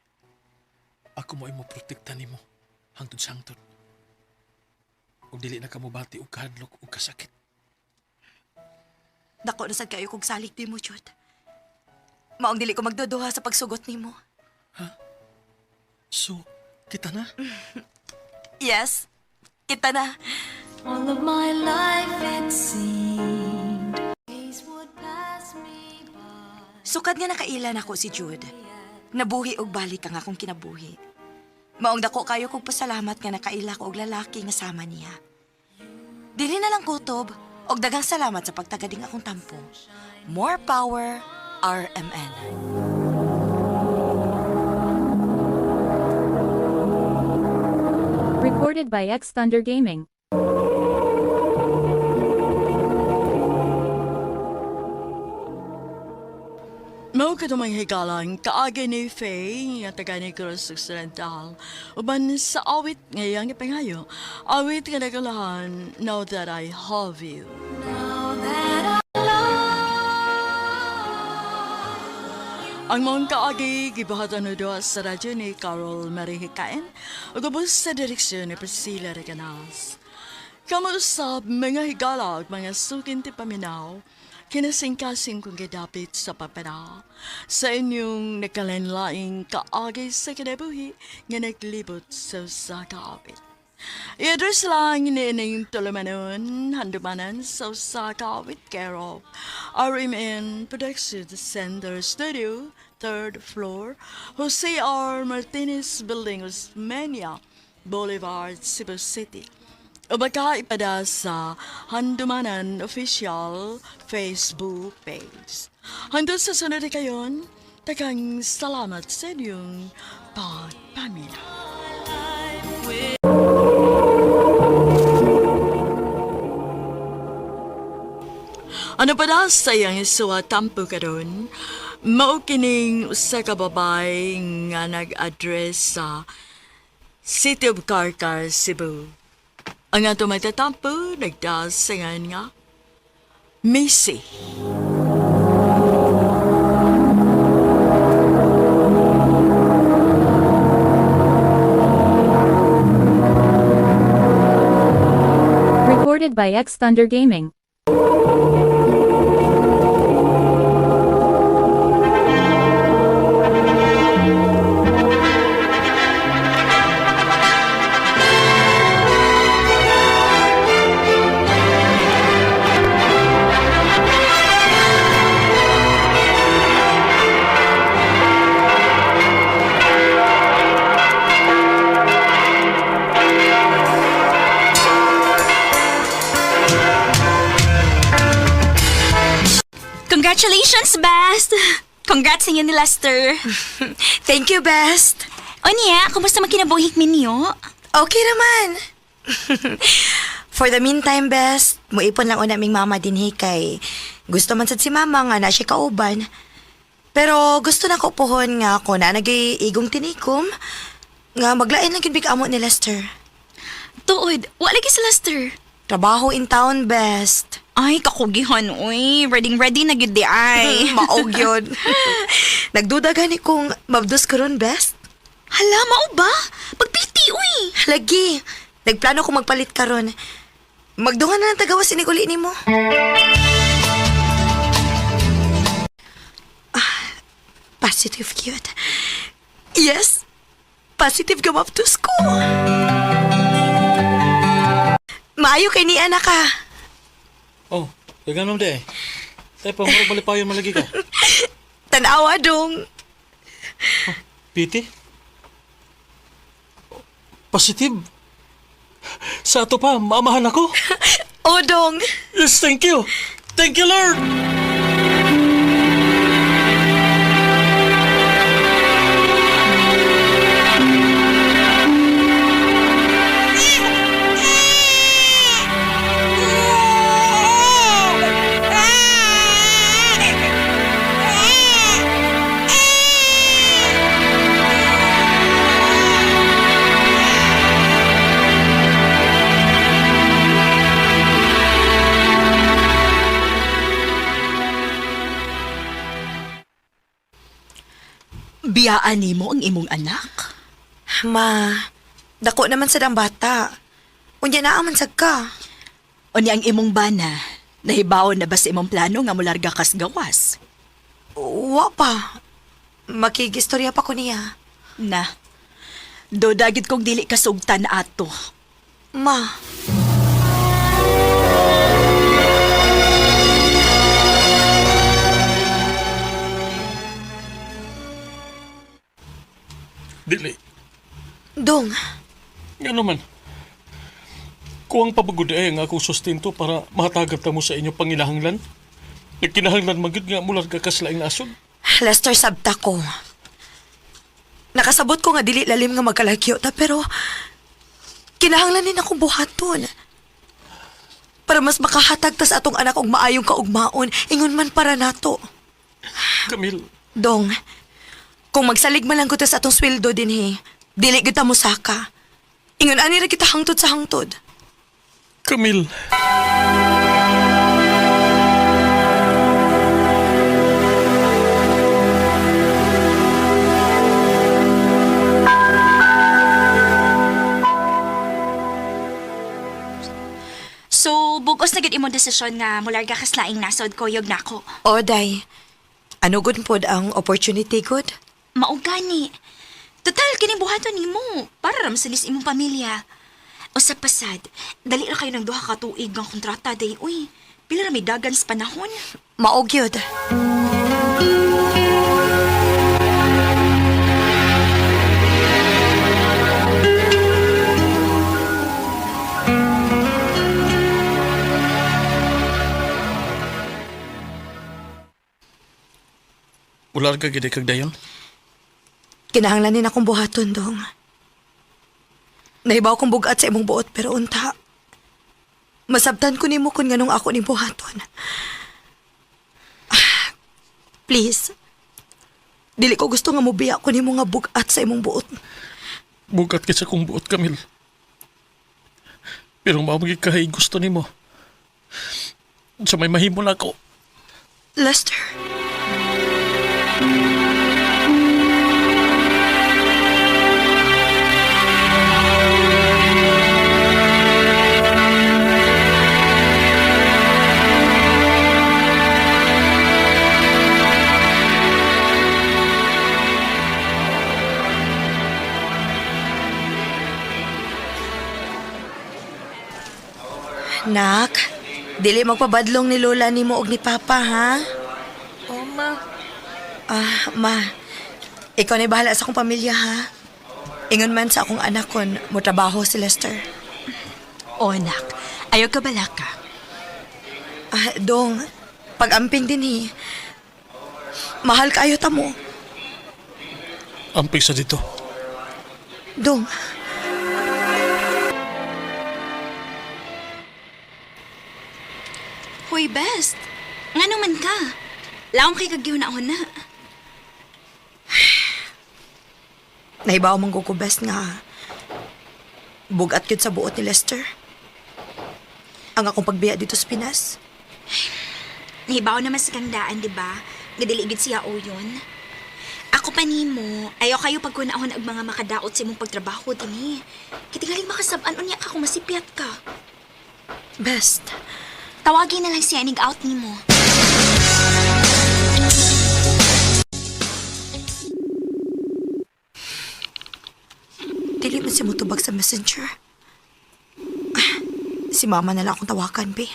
J: ako mo imo protektahan nimo hangtod sa hangtod. Ug dili na ka mobati og kahadlok ug kasakit.
K: dako na sad kayo kog salik di mo, Jude. Maong dili ko magduduha sa pagsugot nimo.
J: So, kita na?
K: Yes, kita na.
A: All of my life it seemed days would pass me by.
K: Sukad nga nakailan ako si Jude. Nabuhi og balik ang akong kinabuhi. Maong dako kayo kog pasalamat nga nakaila ko og lalaki nga sama niya. Dili na lang kutob og daghang salamat sa pagtagading akong tampo. More power, RMN.
C: Recorded by X Thunder Gaming.
B: Mao ka tumang higalang kaagay ni Faye nga taga ni Cruz Occidental uban sa awit ngayang ipangayo. Awit nga nagalahan, Know That I Have You. Ang mga kaagi gibahatan no doa sa radyo ni Carol Marie Hikain ug ubos sa direksyon ni Priscilla Reganas. Kamusta mga higala ug mga sukin ti paminaw, kinasing-kasing kong gidapit sa papana sa inyong nakalanlaing kaagay sa kinabuhi nga naglibot sa kaawit. I-address lang ni ining tulumanon, handumanan sa kaawit care of RMN Production Center Studio, 3rd floor, Jose R. Martinez Building, Osmeña Boulevard, Cebu City. O baka ipada sa Handumanan Official Facebook page. Hanggang sa sunod na kayon, tagang salamat sa inyong pagpamina. Ano pa na sayang isuwa tampo ka ron? Maukining usa ka babay nga nag-address sa City of Carcar, Cebu. Ang ato magtatampo, nagdasangan nga, Missy.
C: Recorded by X Thunder Gaming.
I: Congratulations, Best! Congrats sa inyo ni Lester.
K: Thank you, Best.
I: O niya, kumusta magkinabuhik minyo?
K: Okay naman. For the meantime, Best, muipon lang o naming mama din kay gusto man sad si mama nga na siya kauban. Pero gusto na ko pohon nga ako na nag-igong tinikom nga maglain lang yun big amo ni Lester.
I: Tuod, wala lagi si Lester.
K: Trabaho in town, Best.
I: Ay, kakugihan, uy. Ready na gid di ay.
K: Maog yun. Nagduda gani kung mabdos ko ron, Best.
I: Hala, mao ba? Pagpiti, uy.
K: Lagi. Nagplano ko magpalit ka ron. Magdungan na ng tagawas iniguli ni mo. Positive cute. Yes. Positive gamaptos ko. Maayo kay ni anak ka.
J: Oh, ganun de. Tay pa murag malipayon malagi ka.
K: Tanawa dong.
J: Piti? Positive? Sa ato pa, maamahan ako?
K: O dong.
J: Yes, thank you. Thank you, Lord.
B: Biyaan nimo ang imong anak?
K: Ma, dako naman sa dang bata. Unya na aman sag ka.
B: O ni ang imong bana, nahibaon na ba sa imong plano nga mularga kas gawas?
K: Wa pa. Makigistorya pa ko niya.
B: Na, dodagit kong dili kasugtan ato.
K: Ma.
J: Dili.
K: Dong.
J: Nga naman. Kuwang papaguday ang akong sustento para mahatagat mo sa inyo panginahanglan. Nagkinahanglan magid nga mular ka kaslaing nasod.
K: Lester, sabta ko. Nakasabot ko nga dili lalim nga magkalagyo ta, pero kinahanglan din akong buhaton. Para mas makahatag tas atong anak og maayong kaugmaon, ingon man para nato.
J: Camille.
K: Dong, kung magsalig man lang ko ta sa atong sweldo din dili kita mo saka. Ingon ani ra kita hangtod sa hangtod.
J: Camille.
I: So, bugos na gid imong desisyon nga mularga ka sa laing nasod kuyog nako.
K: Oday, ano gud pod ang opportunity good?
I: Mao gani. Total kini buhaton nimo para ram sa imong pamilya. Usa pasad, dali ra kayo ng duha ka tuig ang kontrata day uy. Pila ra may dagan sa panahon.
K: Maog yun.
J: Mular ka gid kag dayon.
K: Kinahanglan din akong buhaton, Dong. Nahibaw kong bugat sa imong buot, pero unta. Masabtan ko nimo kung nganong ako ni buhaton. Please. Dili ko gusto nga mubiya ko nimo nga bugat sa imong buot.
J: Bugat ka sa kong buot, Camille. Pero maamagi kahay gusto nimo. Sa may mahimo na ako.
K: Lester. Nak, dili magpabadlong ni Lola ni mo og ni Papa, ha?
G: Oh, ma.
K: Ma, ikaw na bahala sa akong pamilya, ha? Ingon man sa akong anak kon mo trabaho si Lester.
B: O anak, ayaw ka bala ka.
K: Dong, pag-amping din
G: Mahal kaayo ta mo.
J: Amping sa dito.
G: Dong,
I: Hoy, best. Nga naman ka. Laong kay kagyaw na na.
G: nahibaw mong ko best nga. Bugat yun sa buot ni Lester. Ang akong pagbiya dito sa Pinas.
I: Nahibaw naman sa kangdaan, di ba? Gadiligid siya o yun. Ako pa nimo, ayaw kayo pagkunahon ang mga makadaot sa imong pagtrabaho din Kitingaling makasab-an unya ka kung masipyat ka.
G: Best.
I: Tawagin na lang siya inig-out nimo.
G: Dili man siya mutubag sa messenger. Si mama na lang akong tawakan, be.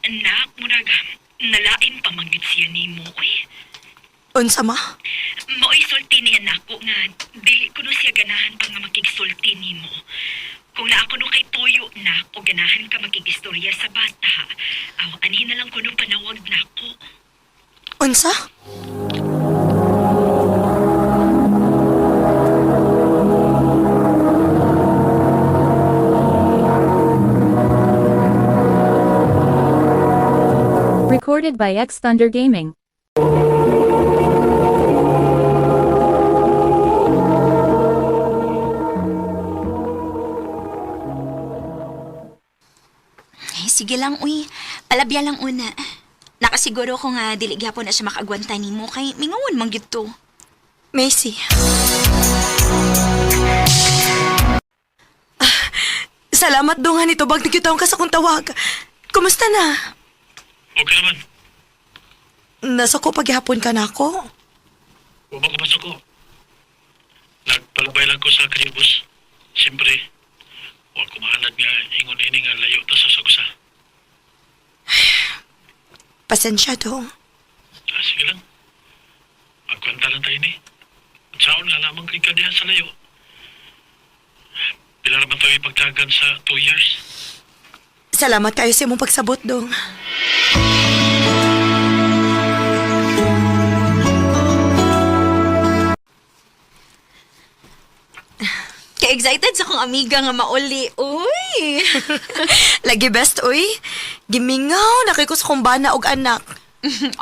L: Anak, murag, nalain pa manggit siya ni mo,
G: Unsa ma?
L: Mo'y sulti niya nako nga, dili ko no siya ganahan pa nga makigsulti ni mo. Kung naa ko no kay Toyo na, o ganahan ka makigistorya sa bata, ani na lang ko no panawag nako.
G: Unsa?
C: Recorded by X Thunder Gaming.
I: Sige lang, uy. Palabya lang una. Nakasiguro ko nga dili gyapon na siya makagwanta nimo kay mingawan man gyud to.
G: Macy. Salamat dong nito bag nagkitaon ka sa kong tawag. Kumusta na?
J: Okay naman.
G: Nasa ko paghihapon ka na ako.
J: Huwag ko masok ko. Nagpalabay lang ko sa kanibus. Siyempre, huwag ko mahalad nga ingon ini nga layo ta sa sagusa.
G: Pasensya dong.
J: Sige lang. Magkwenta lang tayo ni. At saon nga lamang kay kadihan sa layo. Pila naman tayo ipagtagan sa 2 years.
G: Salamat kayo sa imong pagsabot dong.
I: Ka-excited sa kong amiga nga mauli. Uy!
G: Lagi best, uy. Gimingaw, nakikos kong bana og anak.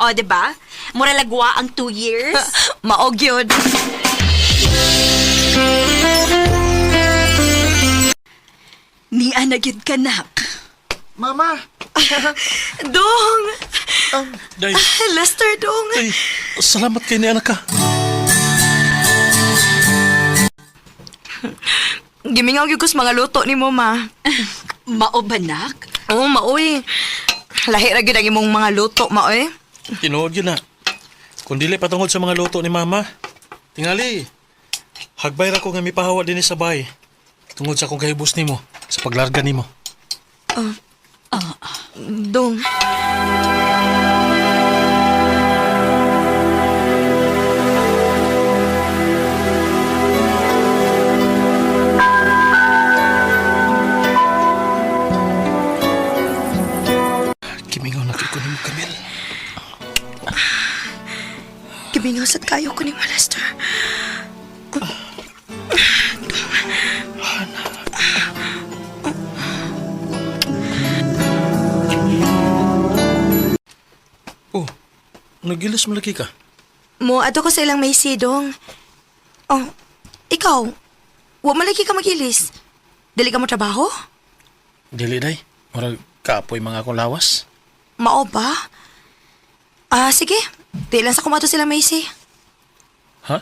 I: O, diba? Mura lagwa ang 2 years.
G: Maog yun.
B: Ni anagid ka, nak.
F: Mama!
G: Dong!
J: Day,
G: Lester, dong.
J: day, salamat kay ni anak ka.
G: Gimingaw gyud ko sa mga luto ni mo, ma.
B: Mao ba, nak?
G: Oo, maoy. Lahi ra gyud ang imong mga luto, maoy.
J: Tinuod yun na. Kung dili patungod sa mga luto ni mama, tingali. Hagbay ra ko nga mipahawa din sa bay. Tungod sa kong kahibos nimo, sa paglarga nimo.
G: Dong.
J: Kimingaw na kay ko nimo, Camille.
G: Gimingaw sad kayo ko ni mo, Lester.
J: Oh, nagilas malaki ka.
G: Mo, ato ko sa ilang Macy, dong. Oh, ikaw, wa malagi ka magilis. Dili ka mo trabaho?
J: Dili, day. Murag kaapoy mga akong lawas.
G: Mao ba? Sige. Di lang sa kumato sila Macy.
J: Ha?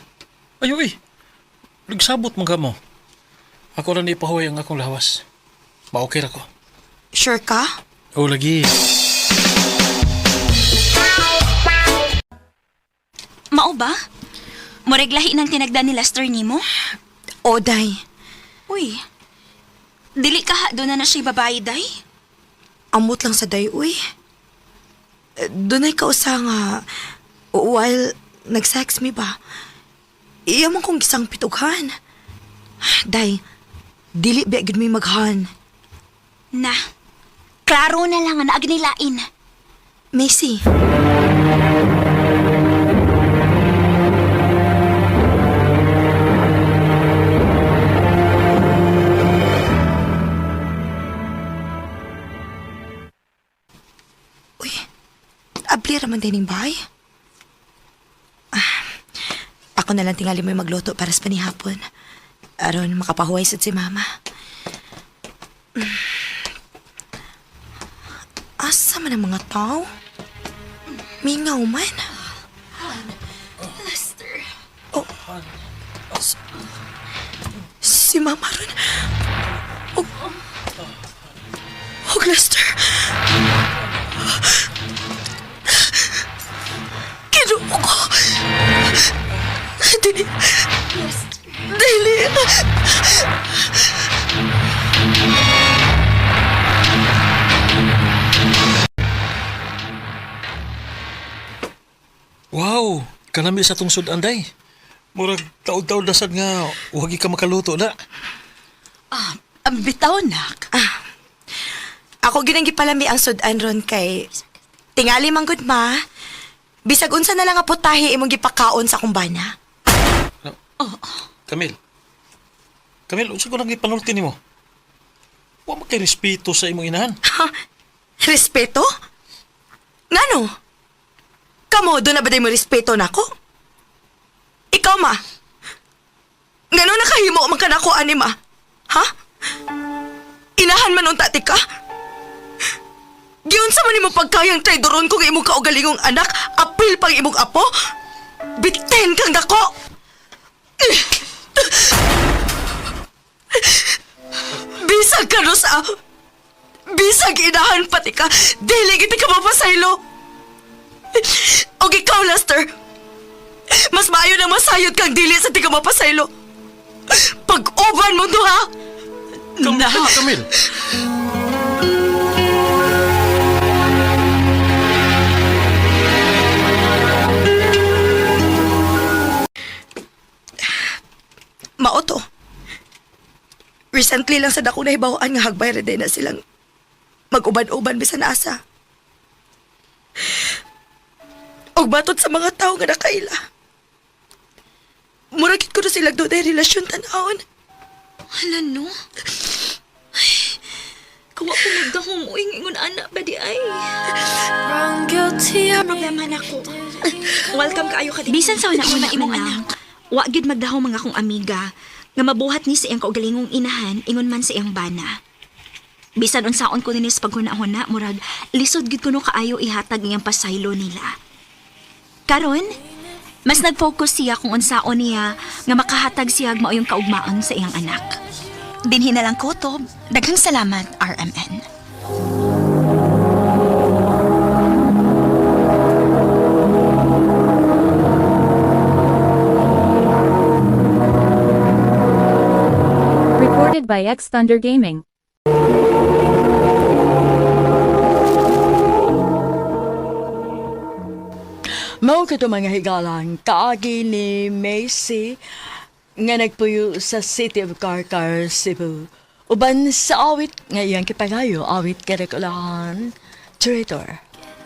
J: Ayo eh. Nagsabot man ka mo. Ako rin ipahuway ang akong lawas. Ma-okay ra ko.
G: Sure ka?
J: Oh, lagi.
I: Mao ba? Mureglahi ng tinagdan ni Lester nimo?
G: Oday.
I: Uy. Dili ka ha, doon na siya babae, day?
G: Amot lang sa day, uy. Dunay ka usa nga, while nag-sex me ba, iya man kong gisang pitughan. Day, dili ba gid may maghan.
I: Na, Klaro na lang nga naagnilain.
K: Macy. Uy, abli raman din yung bahay. Ako na lang tingali mo magluto para sa panihapon. Aron makapahuway sad si mama. Asa man ang mga tao? Mingaw man.
E: Lester.
K: Oh. Si mama ron. Oh. Oh, Lester. Kinuha ko. Dili. Dili.
J: Wow, kanami sa tungsod anday. Murag taod-taod dasad nga wagi ka makaluto na.
G: Ang bitaw, nak.
K: Ako ginang gipalami ang sudan ron kay tingali manggod ma. Bisag unsa na lang nga putahe imong gipakaon sa kumbana.
J: Camille. Camille, unsa ko nang ipanulti nimo? Wa mo kay respeto sa imong inahan.
K: Respeto? Ngano? Kamo, doon na ba mo respeto nako? Ikaw, ma. Ngano nakahimo man ka nako, ani, ma? Ha? Inahan man unta ka? Giyon sa man imong pagkayang traidoron kung imong kaugalingong anak, apil pang imong apo? Biten kang dako! Bisag ka no sa... Bisag inahan pati ka, dili giti ka mapasaylo. O ikaw, Lester, mas maayo na masayod kang dili sa tiga mapasaylo. Pag-uban mo to, ha?
J: Camille.
K: Maoto. Recently lang sa dako na hibawaan nga hagbay reday na silang mag-uban-uban bisan asa. Og batot sa mga tao nga nakaila. Muragit ko na silang doon ay relasyon tanawon.
E: Hala, no? Ay, kawa ko magdahong mo ingon anak ba di ay?
A: Wrong, guilty, I'm
E: Problema na ko. Welcome kaayo ka din.
I: Bisan sa una
E: imong
I: lang.
E: anak.
I: Wa gyud magdahaw mga kong amiga nga mabuhat ni sa iyang kaugalingong inahan ingon man sa iyang bana. Bisan unsaon ko ninis paghuna-huna murag lisod gyud kuno kaayo ihatag iyang pasaylo nila. Karon, mas nag-focus siya kung unsaon niya nga makahatag siya mauyong kaugmaon sa iyang anak. Dinhi na lang kutob. Daghang salamat, RMN.
C: Recorded by X Thunder Gaming.
B: Mao ka mga higalang kaagi ni Macy nga nagpuyo sa City of Carcar, Cebu. Uban sa awit nga iyang kipagayo, awit karekulahan, Traitor.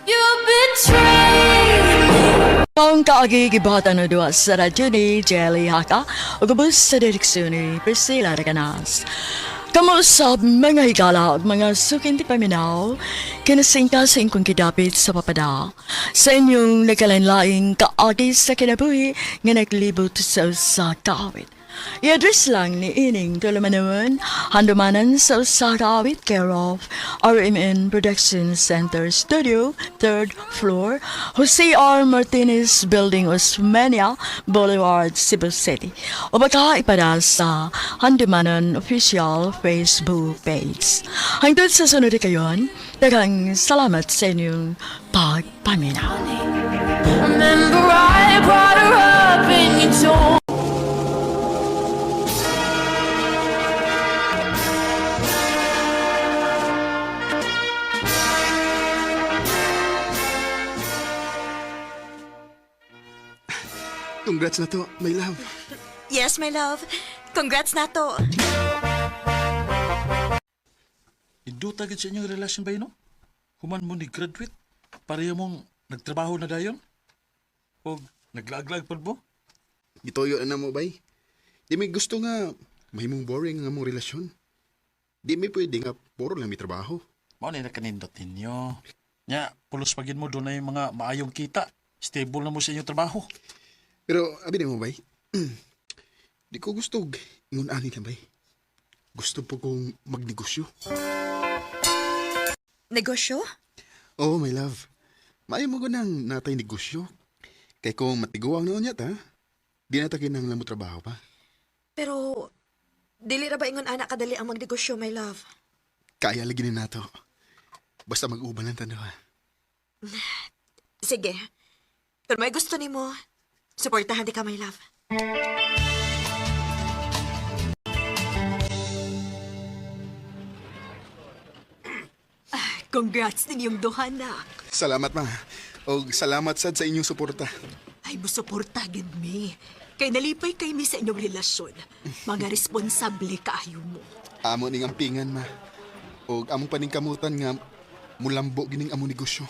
A: You betrayed me.
B: Ang kaagi gibatan na duwa sa radyo ni Jelly Haka o gabos sa direksyon ni Priscilla Reganas. Kamusap mga higala at mga sukin di paminaw, kinasingka sa inyong kidapit sa papada. Sa inyong nagkalanlaing kaagi sa kinabuhi nga naglibot sa kawit. I-address lang ni Ining Tulamanawin, handumanan sa Kawit, care of RMN Production Center Studio, 3rd floor, Jose R. Martinez Building, Osmeña Boulevard, Cebu City. O baka ipada sa handumanan official Facebook page. Hangtod sa sunod kayon, daghang salamat sa inyong pagpaminaw.
A: Remember I brought her up and you told
F: Congrats na to, my love.
K: Yes, my love. Congrats na to.
J: Induta gid sa inyong relasyon ba no? Human mo ni graduate, pareho mong nagtrabaho na dayon? O naglaag-laag pa mo?
F: Gitoyo na mo, bay. Di may gusto nga, may mong boring nga mong relasyon. Di may pwede nga, puro lang may trabaho.
J: Mao ni nakanindot ninyo. Nya, pulos pagin mo doon na yung mga maayong kita. Stable na mo sa inyong trabaho.
F: Pero, abi na mo, bay. Di ko gusto, ingon ani na, bay. Gusto po kong magnegosyo.
K: Negosyo?
F: Oh, my love. Maayo mo ko nang natay negosyo. Kay kung matiguang na unya ta, di na takin nang lamo trabaho pa.
K: Pero, dili ra ba ingon anak kadali ang magnegosyo, my love?
F: Kaya lagi ni nato. Basta mag-uban lang tanaw.
K: Sige. Pero may gusto ni mo, suportahan di ka, my love.
M: Congrats din yung duha, nak.
F: Salamat, ma. O salamat sad sa inyong suporta.
M: Ay, musuporta gid mi. Kay nalipay kay mi sa inyong relasyon. Mga responsable kaayo mo.
F: Amo ning ampingan, ma. O among paningkamutan nga mulambo gining amo negosyo.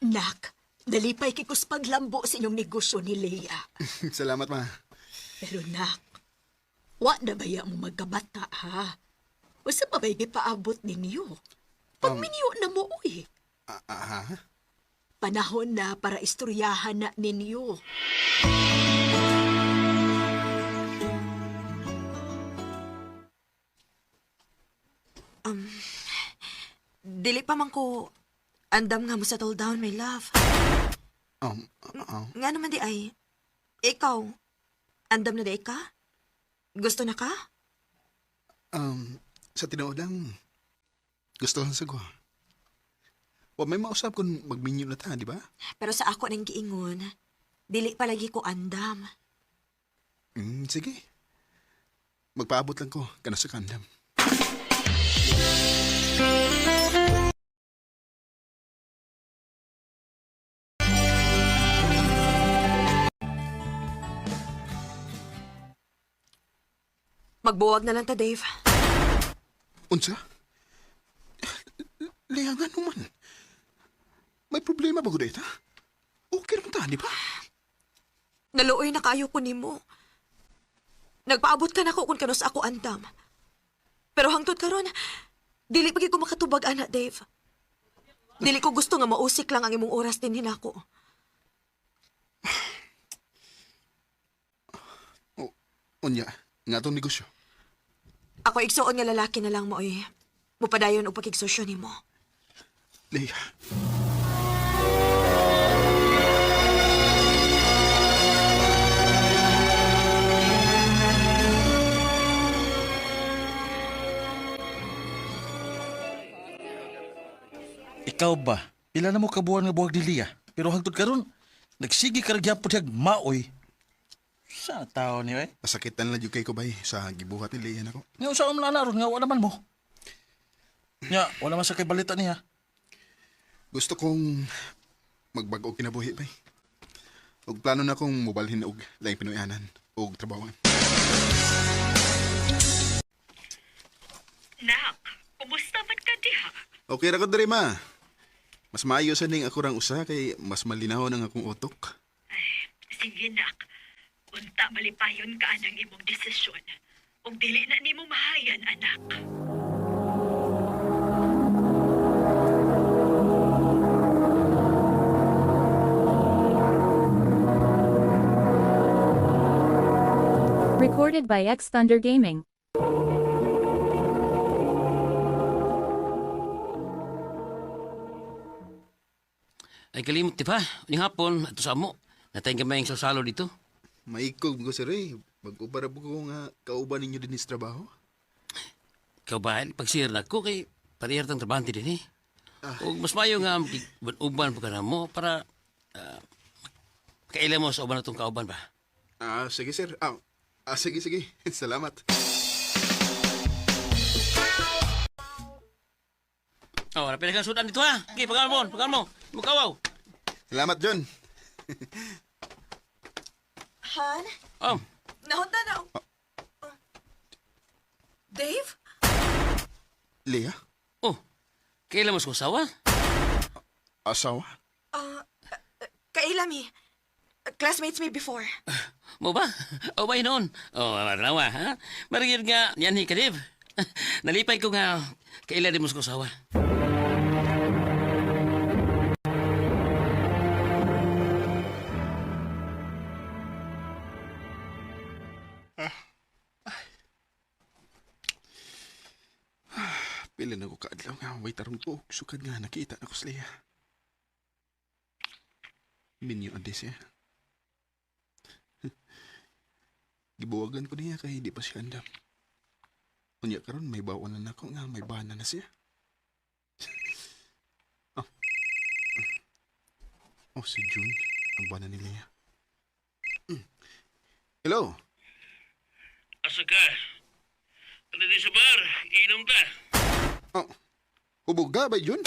M: Nak, nalipay kay kus paglambo sa inyong negosyo ni Leia.
F: Salamat, ma.
M: Pero nak, wa na baya mo magkabata, ha? Basta pa ba'y paabot ninyo? Pagminyo na mo, uy.
F: Ha?
M: Panahon na para istoryahan na ninyo.
K: Dili pa man ko andam nga mo settle down, my love. Nga naman di ay, ikaw, andam na di ka? Gusto na ka?
F: Sa tinuod lang, gusto lang sa ko. Wa may mausap kung magminyo na ta, di ba?
K: Pero sa ako nang giingon, dili palagi ko andam.
F: Sige. Magpaabot lang ko, kana sa kandam.
K: Magbuwag na lang ta, Dave.
F: Unsa? Liangan naman. May problema ba ko dito? Okay naman ta, di ba?
K: Naluoy na kayo ko nimo. Nagpaabot ka na ko kung kanos ako andam. Pero hangtod karon, dili pagi ko makatubag ana, Dave. Dili ko gusto nga mausik lang ang imong oras din hinako.
F: Unya, nga itong negosyo.
K: Ako igsuon nga lalaki na lang mo mupadayon og pakigsosyo nimo.
F: Leia.
J: Ikaw ba? Pila na mo kabuhan nga buwag ni Lia. Pero hangtod karon, nagsigi ka ragyapon hag maoy. Sa tao niyo eh?
F: Nasakitan lang yung kay ko bay sa gibuhat ni Leia nako.
J: Nga sa umlanaron nga wala man mo. Nya, wala man sa kay balita niya.
F: Gusto kong magbago og kinabuhi bay. Og plano na kong mobalhin og laing pinuyanan og trabawan.
L: Nak, kumusta man ka diha?
F: Okay ra ko diri ma. Mas maayo sa ning ako rang usa kay mas malinaw ang akong utok.
L: Sige, nak. Unta malipayon ka anang imong desisyon. Ug dili na nimo mahayan, anak.
C: Recorded by X Thunder Gaming.
N: Ay kalimot di ba? Uling hapon, ato sa amo. Natayang gamay ang sasalo dito.
F: Maikog ko sir eh. Mag-ubara po ko nga kauban ninyo din sa trabaho.
N: Ikaw ba, pagsir na ko kay parehar tang trabahante din eh. O mas mayo nga uban po ka na mo para kailan mo sa uban na itong kauban ba?
F: Sige sir. Sige. Salamat.
N: Oh, wala pinagkasudan dito ha. Okay, pagaan mo. Mukawaw.
F: Salamat, John.
G: Han,
N: Oh,
G: nahunta na. Dave?
F: Leah?
N: oh. Kailan mas ko sawa?
F: Asawa?
K: Kailami. Classmates me before.
N: Mo ba? O ba noon? O, marawa, ha? Marigid nga, yan hi kadib. Nalipay ko nga, kailan din mo ko sawa.
F: Pila na ko kaadlaw nga, way tarong to. Sukad nga, nakita na ko sa Leah. Minyo adi siya. Gibuwagan ko niya kaya hindi pa siya andam. Unya karon may bawalan na ako nga may bana na siya. Oh. Oh, si June. Ang bana ni Leah. Hello?
N: Asa ka? Ano din sa bar? Inom ka?
F: Oh, hubog ka ba, June?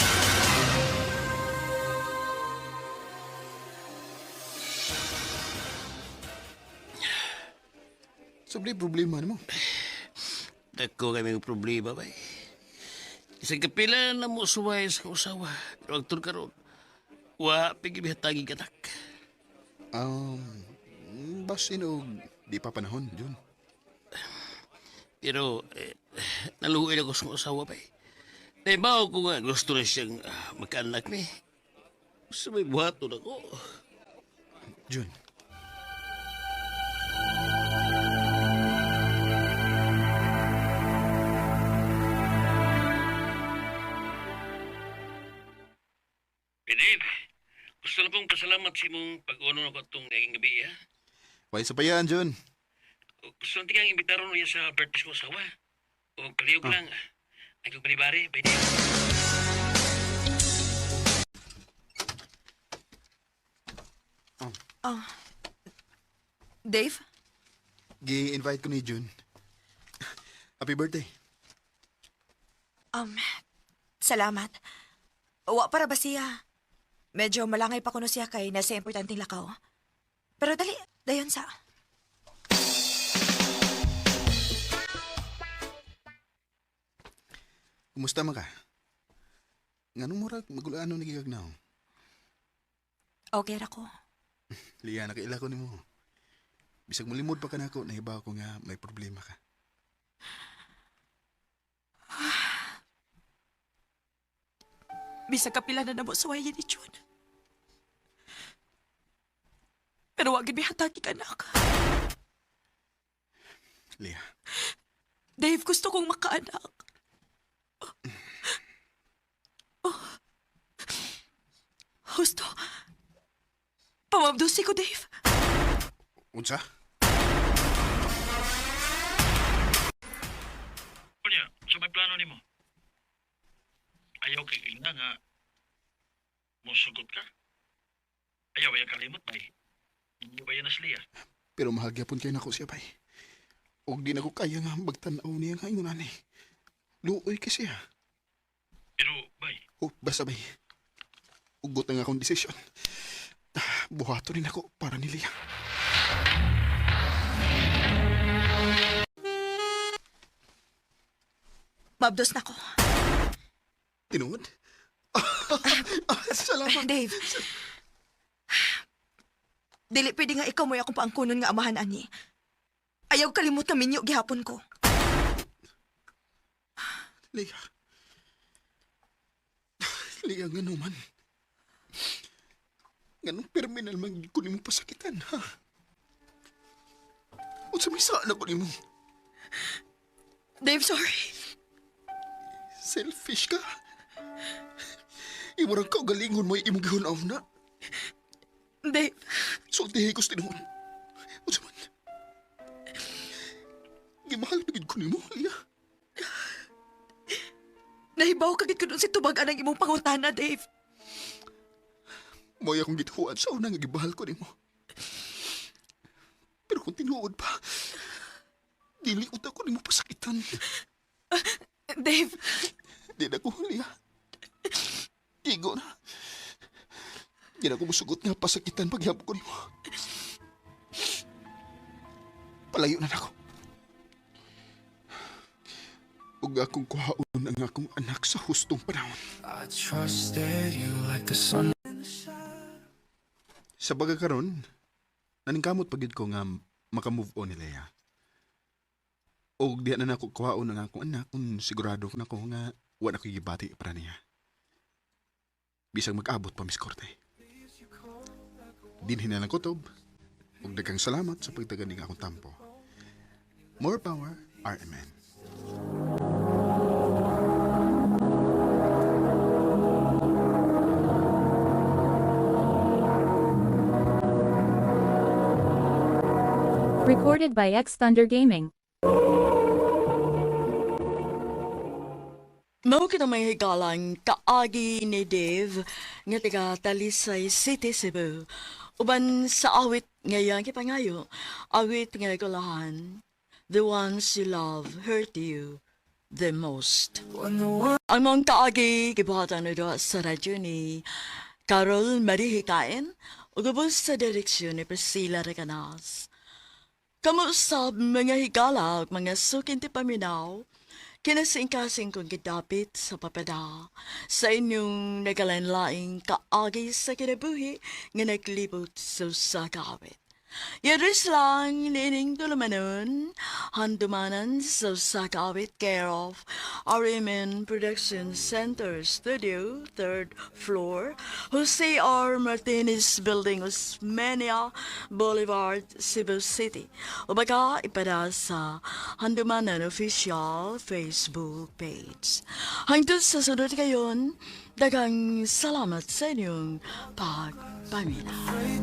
F: Sobre problema mo.
N: Dako kami ng problema ba? Isang kapila na mo suway sa usawa. Pero ang karon, wa pigibihatagi kanak.
F: Basin o di pa panahon, June.
N: Pero, naluhuin ako sa usawa ba? Naibaw ko nga gusto na siyang magkaanak ni. Gusto may buhaton ako.
F: June.
N: Pinib, gusto na pong pasalamat sa imong pag-uno na ko itong naging gabi, ha?
F: Why sa payan, June?
N: Gusto natin kang imbitaron niya sa birthday ko asawa. O kaliyog lang. Ay kong panibari, pwede.
K: Dave?
F: Gi-invite ko ni June. Happy birthday.
K: Salamat. Wa para ba siya? Medyo malangay pa kuno siya kay nasa importanteng lakaw. Pero dali, dayon sa.
F: Kumusta man ka? Nganong murag magulano nagigagnaw?
K: Okay ra ko.
F: Liya, nakaila ko ni mo. Bisag malimod pa ka na ako, nahibaw ko nga may problema ka.
K: Bisag kapila na namo sa wayan ni June. Pero wag gid hatagi ka anak.
F: Liya,
K: Dave, gusto kong makaanak. Gusto. Pamabdusi ko, Dave.
F: unsa?
J: Kunya, sa may plano nimo? Ayaw kay ina nga musugot ka? Ayaw ay kalimot ba eh? Hindi ba yan asliya?
F: Pero mahagyapon kayo na ko siya, bay. Og di na ko kaya nga magtanaw niya nga ingon ani. Luoy kasi siya.
J: Pero, bay,
F: Oh, basta bay. Ugot na nga akong desisyon. Buhato rin ako para ni Leah.
K: Mabdos na ko.
F: Tinuod? Salamat.
K: Dave. Dili pwede nga ikaw mo'y akong paangkunon nga amahan ani. Ayaw kalimot na minyo gihapon ko.
F: Leah. Leah, nga naman. Ganong terminal man ko ni mo pasakitan, ha? O sa may saan ako ni mo?
K: Dave, sorry.
F: Selfish ka. Iwarang ka galingon mo imong gihunaw na.
K: Dave.
F: Sultihi ko sa tinuon. O sa man. Gimahal pagid ko ni mo, Leah.
K: Nahibaw kagit ko dun si tubagan ang imong pangutana, Dave.
F: Mo'y akong gituhuan sa unang gibahal ko ni mo. Pero kung tinuod pa, diliot ako ni mo pasakitan.
K: Dave.
F: Di na ko, Leah. Igo na. Di na ko musugot nga pasakitan paghihap ko ni mo. Palayo na ako. Ug akong kuhaon ang akong anak sa hustong panahon.
H: I trusted you like the sun.
F: Sa pagkakaroon, naningkamot pagid ko nga makamove on ni Leia. O di na nako kuhaon ang akong anak kung sigurado na ko nga wala ko gibati para niya. Bisag mag-abot pa Miss Korte. Dinhin na lang kutob. Ug daghang salamat sa pagtaganing akong tampo. More power, RMN.
C: Recorded by X Thunder Gaming.
B: Mao kita may higalang kaagi ni Dave nga taga Talisay City, Cebu. Uban sa awit ngayon kipangayo, awit nga nagulahan, the ones you love hurt you the most. Ang mong kaagi gibuhatan na doon sa radyo ni Carol Marihikain o gabos sa direksyon ni Priscilla Recanas. Kamusta mga higala at mga sukin ti paminaw, kinasingkasing kong gidapit sa papada sa inyong nagalanlaing kaagi sa kinabuhi nga naglibot sa kawit. Yaris lang nining tulumanon, handumanan sa sakawit care of RMN Production Center Studio, 3rd floor, Jose R. Martinez Building, Osmeña Boulevard, Cebu City. O baka ipada sa handumanan official Facebook page. Hangtod sa sunod kayon, dagang salamat sa inyong pagpamina.